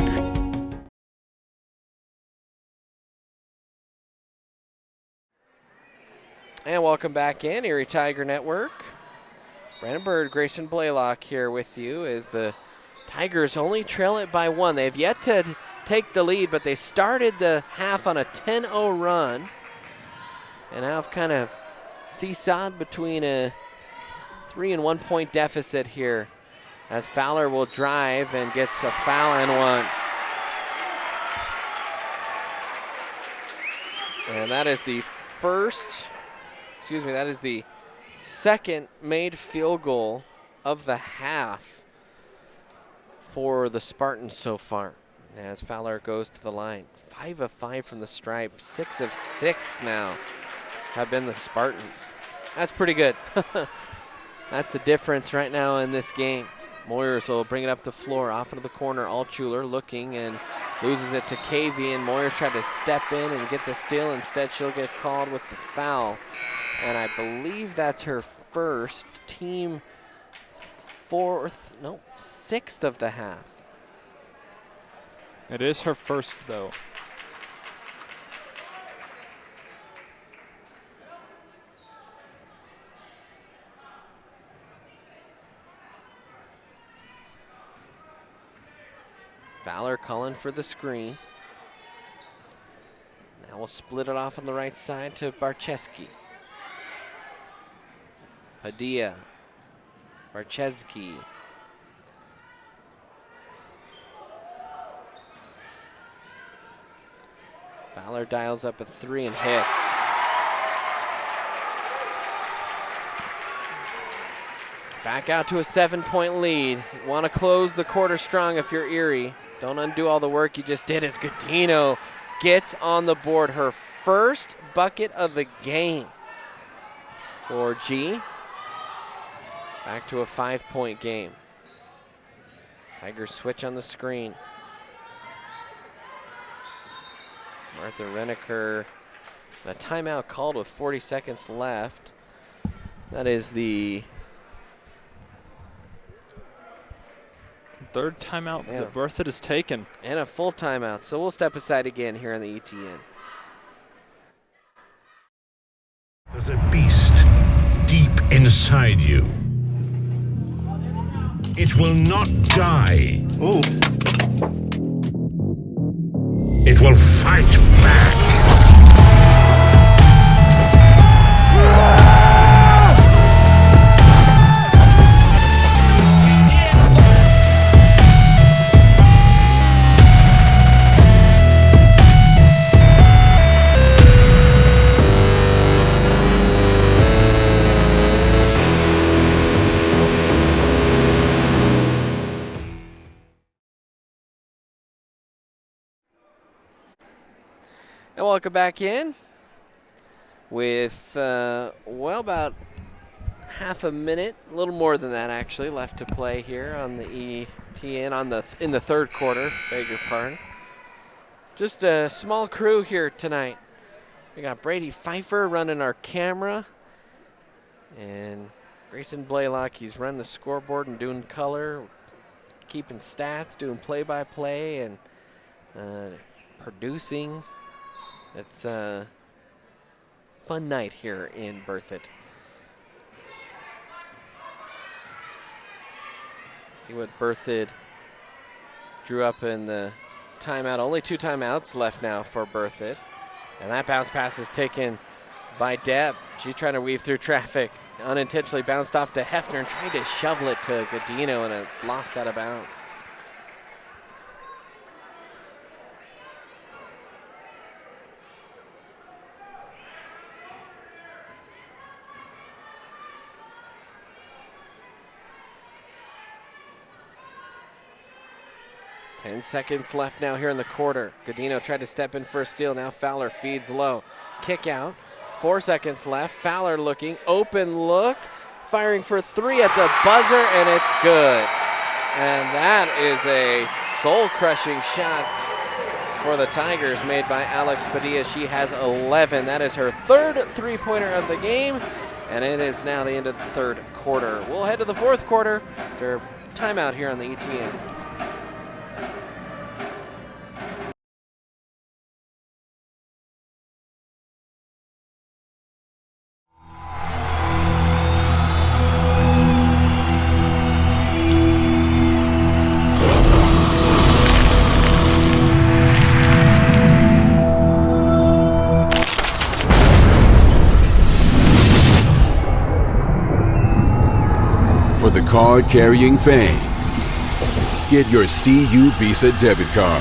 And welcome back in, Erie Tiger Network. Brandon Bird, Grayson Blaylock here with you as the Tigers only trail it by 1. They have yet to take the lead, but they started the half on a 10-0 run and now have kind of seesawed between a 3 and 1 point deficit here as Fowler will drive and gets a foul and 1. And that is the that is the second made field goal of the half for the Spartans so far. As Fowler goes to the line. 5 of 5 from the stripe. 6 of 6 now have been the Spartans. That's pretty good. That's the difference right now in this game. Moyers will bring it up the floor, off into the corner. Altshuler looking and loses it to KV, and Moyers tried to step in and get the steal. Instead, she'll get called with the foul. And I believe that's her first, team sixth of the half. It is her first, though. Fowler calling for the screen. Now we'll split it off on the right side to Barcheski. Padilla. Barcheski. Fowler dials up a 3 and hits. Back out to a 7-point lead. You want to close the quarter strong if you're Erie. Don't undo all the work you just did as Godino gets on the board. Her first bucket of the game for G. Back to a 5-point game. Tigers switch on the screen. Martha Reneker, a timeout called with 40 seconds left. That is the third timeout that Berthoud has taken. And a full timeout, so we'll step aside again here on the ETN. There's a beast deep inside you. It will not die. Ooh. It will fight back. And welcome back in with, about half a minute, a little more than that actually, left to play here on the ETN in the third quarter, beg your pardon. Just a small crew here tonight. We got Brady Pfeiffer running our camera, and Grayson Blaylock, he's running the scoreboard and doing color, keeping stats, doing play-by-play, and producing. It's a fun night here in Berthoud. See what Berthoud drew up in the timeout. Only 2 timeouts left now for Berthoud. And that bounce pass is taken by Deb. She's trying to weave through traffic. Unintentionally bounced off to Hefner and tried to shovel it to Godino, and it's lost out of bounds. Ten seconds left now here in the quarter. Godino tried to step in for a steal. Now Fowler feeds low. Kick out. 4 seconds left. Fowler looking. Open look. Firing for 3 at the buzzer, and it's good. And that is a soul-crushing shot for the Tigers made by Alex Padilla. She has 11. That is her third three-pointer of the game, and it is now the end of the third quarter. We'll head to the fourth quarter. Their timeout here on the ETN. For the card-carrying fan, get your CU Visa debit card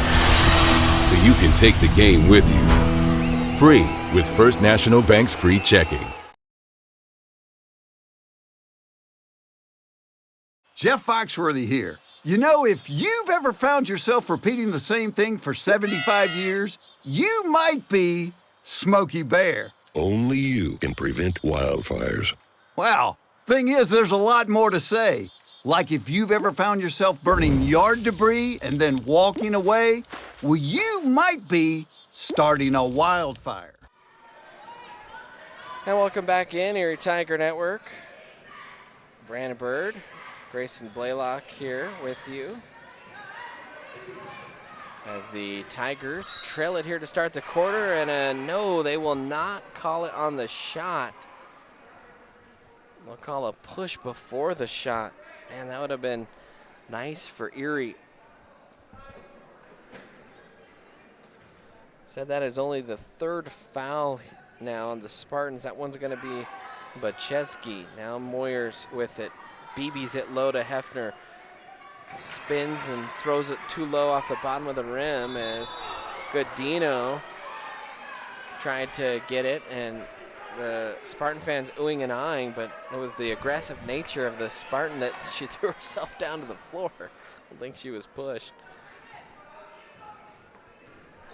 so you can take the game with you. Free with First National Bank's free checking. Jeff Foxworthy here. You know, if you've ever found yourself repeating the same thing for 75 years, you might be Smokey Bear. Only you can prevent wildfires. Well, thing is, there's a lot more to say. Like if you've ever found yourself burning yard debris and then walking away, well, you might be starting a wildfire. And welcome back in, Erie Tiger Network. Brandon Bird, Grayson Blaylock here with you. As the Tigers trail it here to start the quarter, and no, they will not call it on the shot. They'll call a push before the shot. Man, that would have been nice for Erie. Said that is only the third foul now on the Spartans. That one's going to be Bacheski. Now Moyers with it. Beebe's it low to Hefner. Spins and throws it too low off the bottom of the rim as Godino tried to get it, and the Spartan fans oohing and ahhing, but it was the aggressive nature of the Spartan that she threw herself down to the floor. I don't think she was pushed.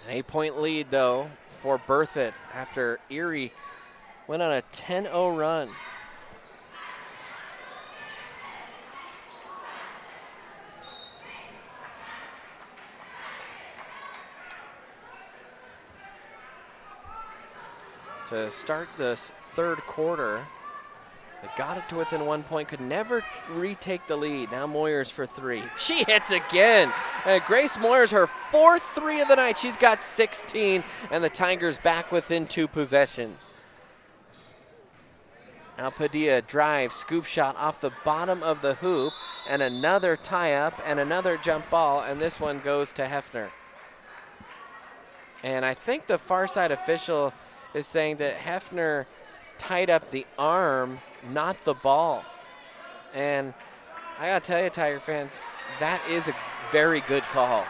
An 8-point lead, though, for Berthoud after Erie went on a 10-0 run. To start this third quarter, they got it to within 1 point, could never retake the lead. Now Moyers for three. She hits again. And Grace Moyers, her fourth three of the night. She's got 16, and the Tigers back within 2 possessions. Now Padilla drives, scoop shot off the bottom of the hoop, and another tie-up and another jump ball, and this one goes to Hefner. And I think the far side official is saying that Hefner tied up the arm, not the ball. And I gotta tell you, Tiger fans, that is a very good call,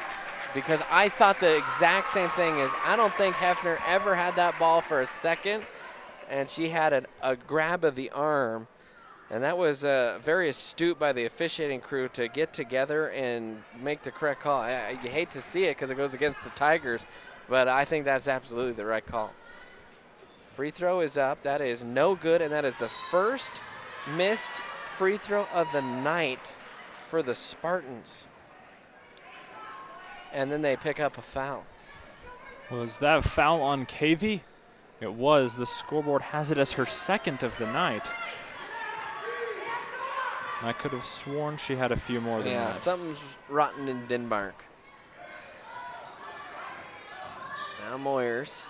because I thought the exact same thing. Is I don't think Hefner ever had that ball for a second, and she had a grab of the arm, and that was very astute by the officiating crew to get together and make the correct call. You hate to see it because it goes against the Tigers, but I think that's absolutely the right call. Free throw is up. That is no good, and that is the first missed free throw of the night for the Spartans. And then they pick up a foul. Was that foul on Cavey? It was. The scoreboard has it as her second of the night. I could have sworn she had a few more than that. Yeah, something's rotten in Denmark. Now Moyers.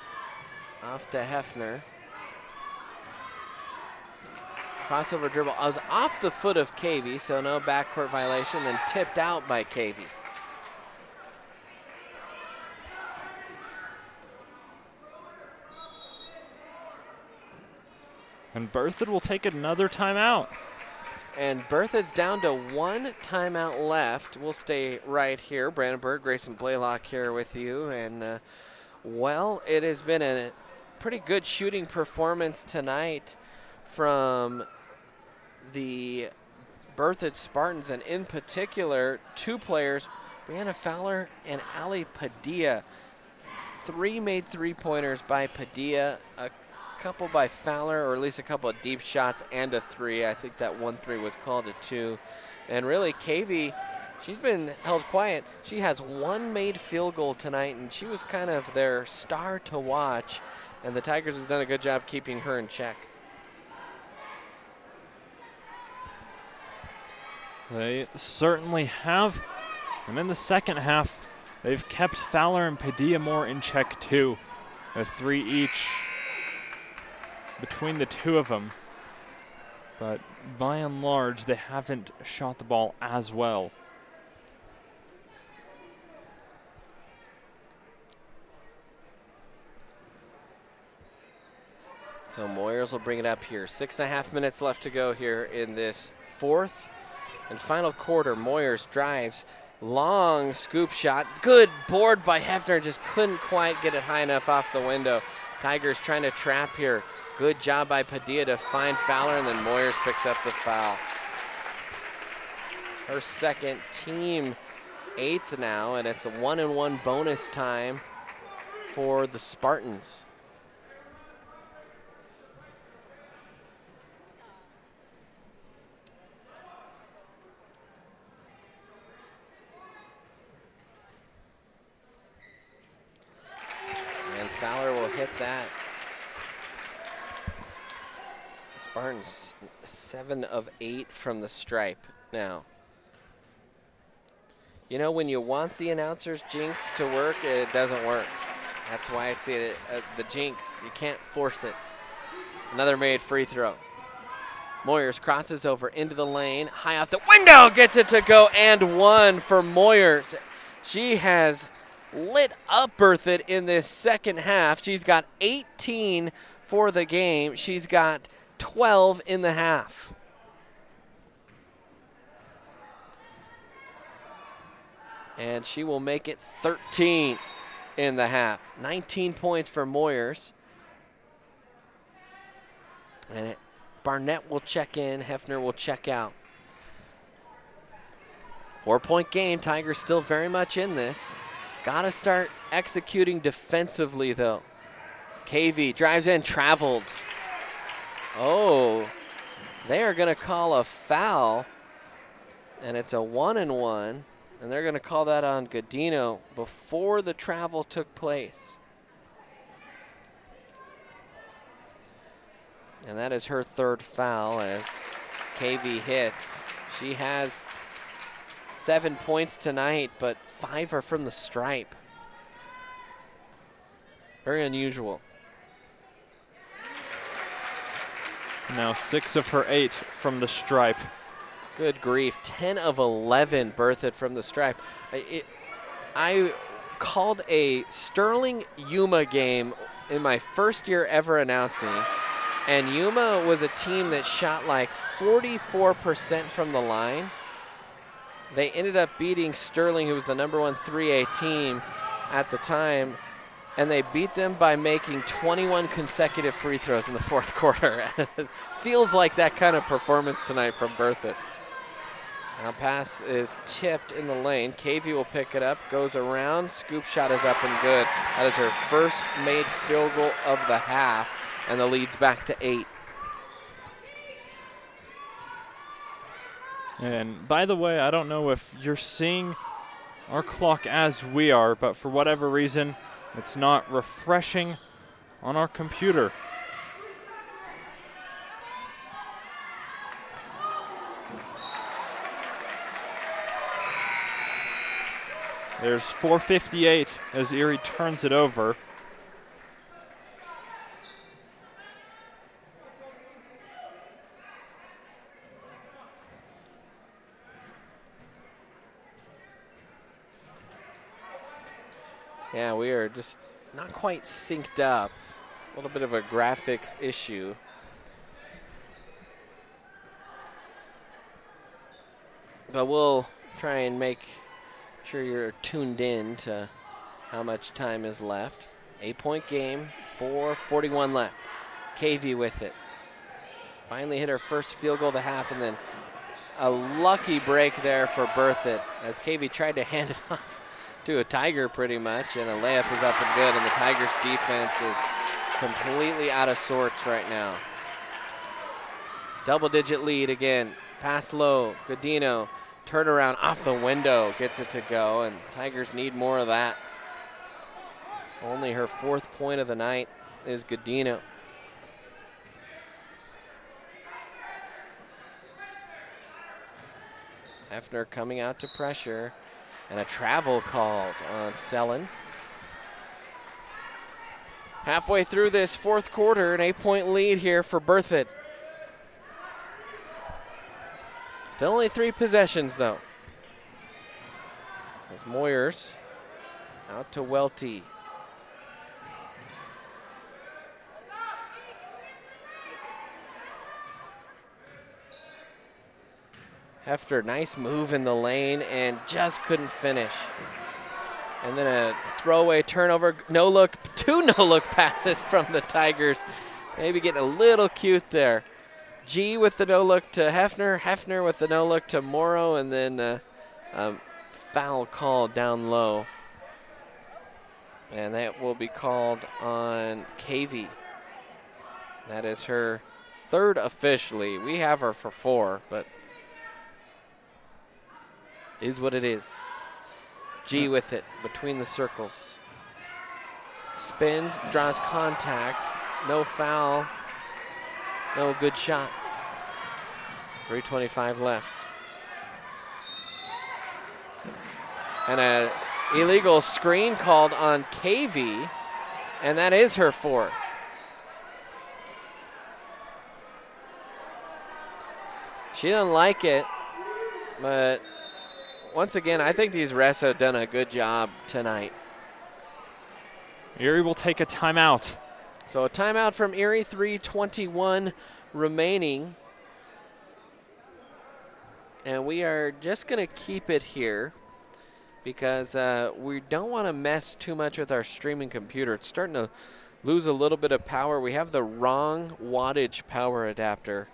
Off to Hefner. Crossover dribble. I was off the foot of Cavey, so no backcourt violation, then tipped out by Cavey. And Berthoud will take another timeout. And Berthoud's down to 1 timeout left. We'll stay right here. Brandon Bird, Grayson Blaylock here with you. And, well, it has been a pretty good shooting performance tonight from the Berthoud Spartans, and in particular, 2 players, Brianna Fowler and Ali Padilla. 3 made three-pointers by Padilla, a couple by Fowler, or at least a couple of deep shots and a 3. I think that 1-3 was called a 2. And really, Cavey, she's been held quiet. She has 1 made field goal tonight, and she was kind of their star to watch. And the Tigers have done a good job keeping her in check. They certainly have. And in the second half, they've kept Fowler and Padilla more in check too. A 3 each between the 2 of them. But by and large, they haven't shot the ball as well. So Moyers will bring it up here. 6.5 minutes left to go here in this fourth and final quarter. Moyers drives, long scoop shot. Good board by Hefner, just couldn't quite get it high enough off the window. Tigers trying to trap here. Good job by Padilla to find Fowler, and then Moyers picks up the foul. Her second, team 8th now, and it's a 1-and-1 bonus time for the Spartans. Fowler will hit that. Spartans 7 of 8 from the stripe now. You know, when you want the announcer's jinx to work, it doesn't work. That's why it's the jinx. You can't force it. Another made free throw. Moyers crosses over into the lane. High out the window, gets it to go, and one for Moyers. She has lit up Berthoud in this second half. She's got 18 for the game. She's got 12 in the half. And she will make it 13 in the half. 19 points for Moyers. And Barnett will check in. Hefner will check out. 4-point game. Tigers still very much in this. Got to start executing defensively, though. KV drives in, traveled. Oh, they are going to call a foul. And it's a 1-and-1. And they're going to call that on Godino before the travel took place. And that is her third foul as KV hits. She has 7 points tonight, but 5 are from the stripe. Very unusual. Now 6 of her 8 from the stripe. Good grief, 10 of 11 Berthoud from the stripe. I called a Sterling Yuma game in my first year ever announcing, and Yuma was a team that shot like 44% from the line. They ended up beating Sterling, who was the #1 3A team at the time, and they beat them by making 21 consecutive free throws in the fourth quarter. It feels like that kind of performance tonight from Berthoud. Now pass is tipped in the lane. KV will pick it up, goes around, scoop shot is up and good. That is her first made field goal of the half, and the lead's back to 8. And by the way, I don't know if you're seeing our clock as we are, but for whatever reason, it's not refreshing on our computer. There's 4:58 as Erie turns it over. Yeah, we are just not quite synced up. A little bit of a graphics issue. But we'll try and make sure you're tuned in to how much time is left. 8-point game, 4:41 left. KV with it. Finally hit her first field goal of the half, and then a lucky break there for Berthoud as KV tried to hand it off to a Tiger pretty much, and a layup is up and good, and the Tigers defense is completely out of sorts right now. Double-digit lead again. Pass low, Godino. Turnaround off the window, gets it to go, and Tigers need more of that. Only her 4th point of the night is Godino. Hefner coming out to pressure, and a travel called on Sellen. Halfway through this fourth quarter, an 8-point lead here for Berthoud. Still only 3 possessions, though. As Moyers out to Welty. Hefner, nice move in the lane and just couldn't finish. And then a throwaway turnover, no look, 2 no-look passes from the Tigers. Maybe getting a little cute there. G with the no-look to Hefner, Hefner with the no-look to Morrow, and then foul call down low. And that will be called on KV. That is her 3rd officially. We have her for 4, but is what it is. G with it between the circles. spins, draws contact, no foul, no good shot. 3:25 left. And an illegal screen called on KV, and that is her 4th. She doesn't like it, but once again, I think these refs have done a good job tonight. Erie will take a timeout. So a timeout from Erie, 3:21 remaining. And we are just going to keep it here because we don't want to mess too much with our streaming computer. It's starting to lose a little bit of power. We have the wrong wattage power adapter,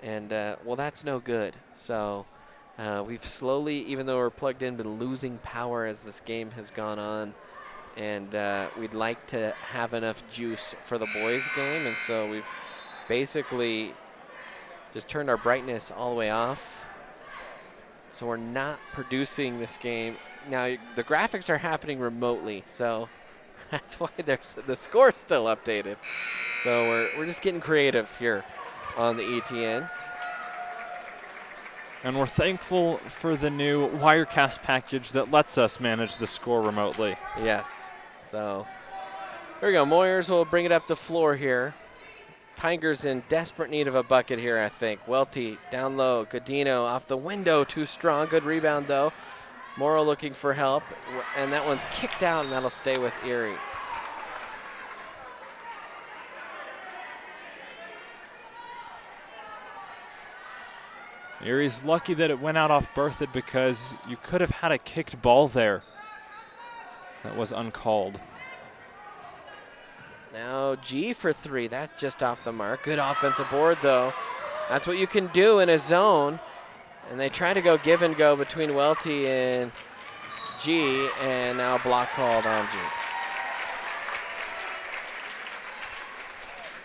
and, well, that's no good. So we've slowly, even though we're plugged in, been losing power as this game has gone on. And we'd like to have enough juice for the boys' game, and so we've basically just turned our brightness all the way off. So we're not producing this game. Now, the graphics are happening remotely, so that's why there's the score's still updated. So we're just getting creative here on the ETN. And we're thankful for the new Wirecast package that lets us manage the score remotely. Yes. So here we go. Moyers will bring it up the floor here. Tigers in desperate need of a bucket here, I think. Welty down low. Godino off the window. Too strong. Good rebound, though. Morrow looking for help. And that one's kicked out, and that'll stay with Erie. Erie's lucky that it went out off Berthoud because you could have had a kicked ball there that was uncalled. Now G for 3. That's just off the mark. Good offensive board, though. That's what you can do in a zone. And they try to go give and go between Welty and G, and now block called on G.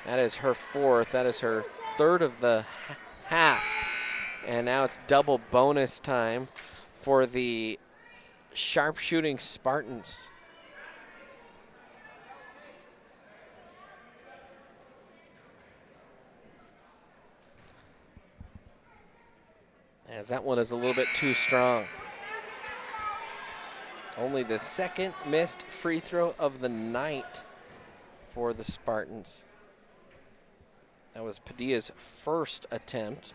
That is her 4th. That is her 3rd of the half. And now it's double bonus time for the sharpshooting Spartans. As that one is a little bit too strong. Only the 2nd missed free throw of the night for the Spartans. That was Padilla's 1st attempt.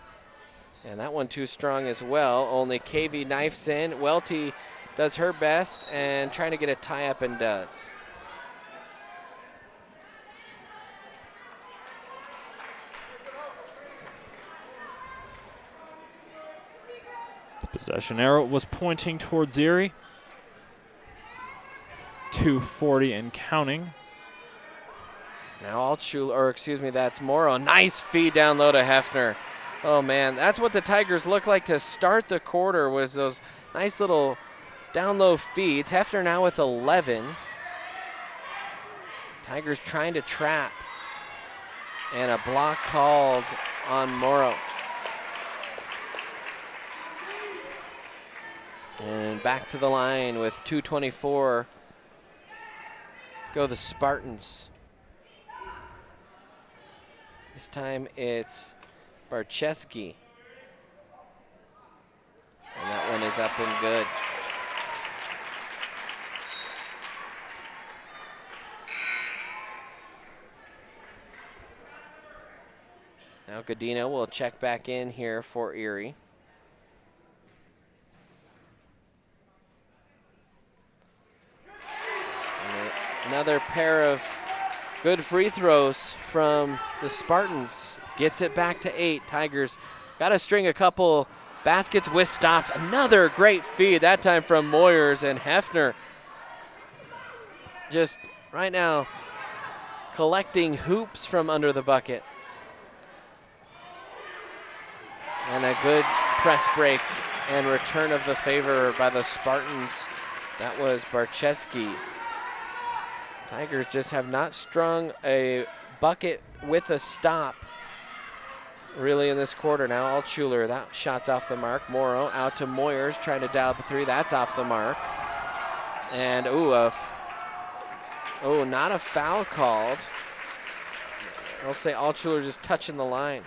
And that one too strong as well. Only KV knifes in. Welty does her best and trying to get a tie-up and does. The possession arrow was pointing towards Erie. 2:40 and counting. Now Altshuler, or excuse me, that's Morrow. Nice feed down low to Hefner. Oh man, that's what the Tigers looked like to start the quarter, was those nice little down low feeds. Hefner now with 11. Tigers trying to trap. And a block called on Morrow. And back to the line with 2:24. Go the Spartans. This time it's Barcheski. And that one is up and good. Now Godino will check back in here for Erie. And another pair of good free throws from the Spartans. Gets it back to 8. Tigers got to string a couple baskets with stops. Another great feed, that time from Moyers, and Hefner just right now collecting hoops from under the bucket. And a good press break and return of the favor by the Spartans. That was Barcheski. Tigers just have not strung a bucket with a stop really in this quarter. Now Altshuler, that shot's off the mark. Morrow out to Moyers, trying to dial up a 3. That's off the mark. And ooh, Oh, not a foul called. I'll say Altshuler just touching the line.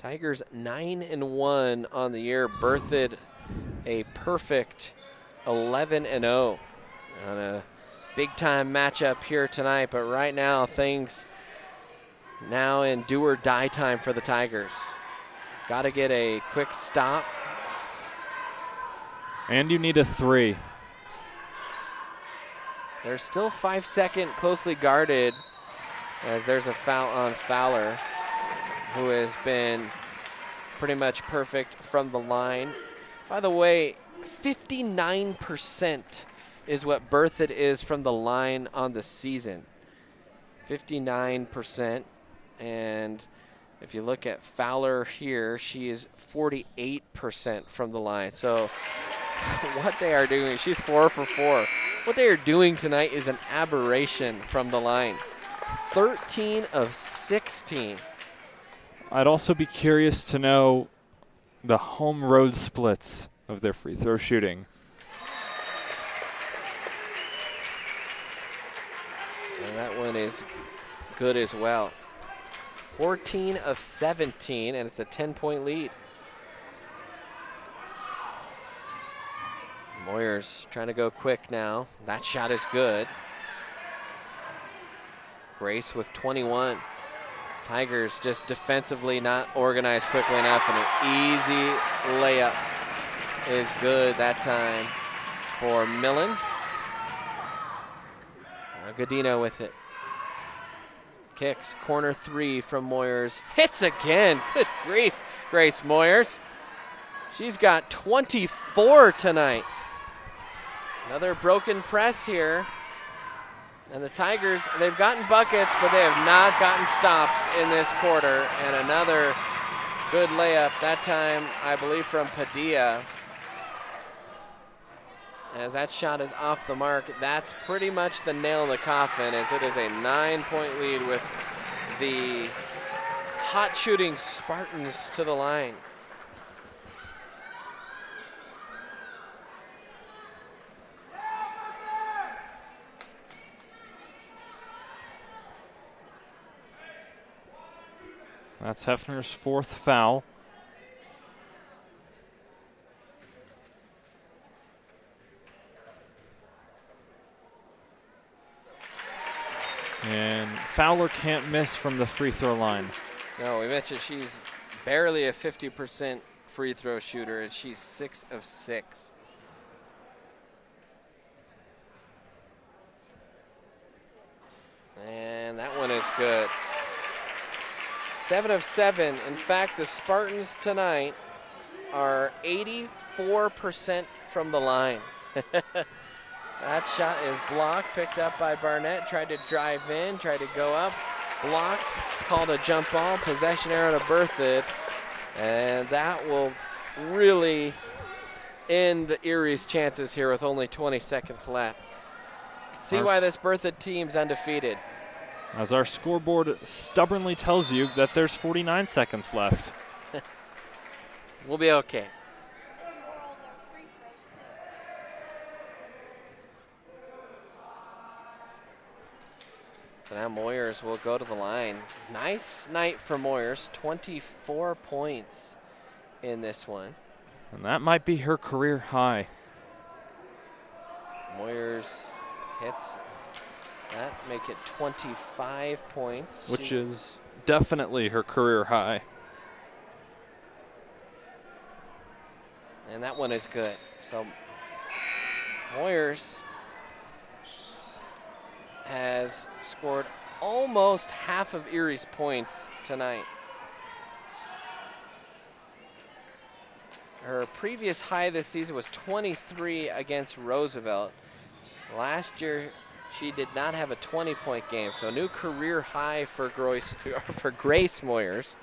Tigers 9-1 on the year. Berthoud a perfect 11-0 on a big time matchup here tonight. But right now things now in do or die time for the Tigers. Got to get a quick stop. And you need a 3. There's still 5 second closely guarded as there's a foul on Fowler, who has been pretty much perfect from the line. By the way, 59% is what Berthoud is from the line on the season. 59%. And if you look at Fowler here, she is 48% from the line. So what they are doing, she's 4 for 4. What they are doing tonight is an aberration from the line. 13 of 16. I'd also be curious to know the home road splits of their free throw shooting. And that one is good as well. 14 of 17, and it's a 10-point lead. Moyers trying to go quick now. That shot is good. Grace with 21. Tigers just defensively not organized quickly enough, and an easy layup is good that time for Millen. Godino with it. Kicks, corner 3 from Moyers. Hits again, good grief, Grace Moyers. She's got 24 tonight. Another broken press here. And the Tigers, they've gotten buckets, but they have not gotten stops in this quarter. And another good layup, that time, I believe, from Padilla. As that shot is off the mark, that's pretty much the nail in the coffin, as it is a 9-point lead with the hot shooting Spartans to the line. That's Hefner's 4th foul. And Fowler can't miss from the free throw line. No, we mentioned she's barely a 50% free throw shooter, and she's 6 of 6. And that one is good. 7 of 7. In fact, the Spartans tonight are 84% from the line. That shot is blocked, picked up by Barnett, tried to drive in, tried to go up, blocked, called a jump ball, possession arrow to Berthoud, and that will really end Erie's chances here with only 20 seconds left. See why this Berthoud team's undefeated. As our scoreboard stubbornly tells you that there's 49 seconds left. We'll be okay. So now Moyers will go to the line. Nice night for Moyers, 24 points in this one. And that might be her career high. Moyers hits that, make it 25 points. Which is definitely her career high. And that one is good. So Moyers has scored almost half of Erie's points tonight. Her previous high this season was 23 against Roosevelt. Last year, she did not have a 20-point game, so new career high for Grace Moyers.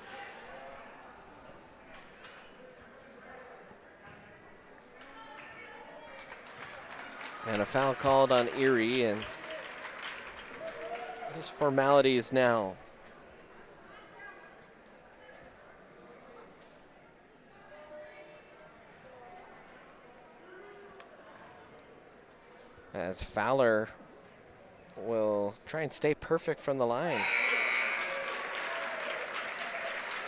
And a foul called on Erie, and just formalities now. as Fowler will try and stay perfect from the line.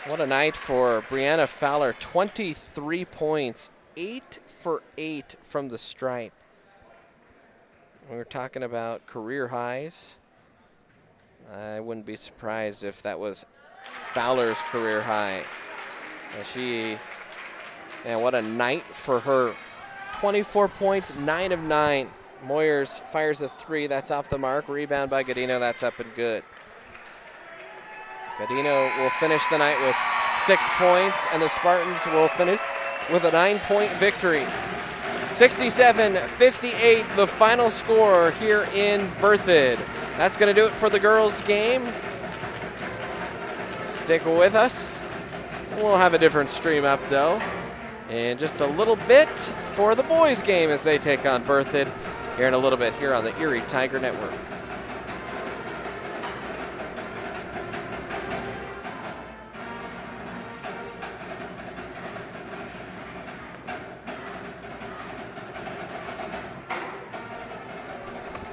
What a night for Brianna Fowler. 23 points, 8 for 8 from the stripe. We were talking about career highs. I wouldn't be surprised if that was Fowler's career high. What a night for her. 24 points, 9 of 9. Moyers fires a 3, that's off the mark. Rebound by Godino, that's up and good. Godino will finish the night with 6 points, and the Spartans will finish with a 9-point victory. 67-58, the final score here in Berthoud. That's going to do it for the girls' game. Stick with us. We'll have a different stream up, though, in just a little bit for the boys' game as they take on Berthoud here in a little bit here on the Erie Tiger Network.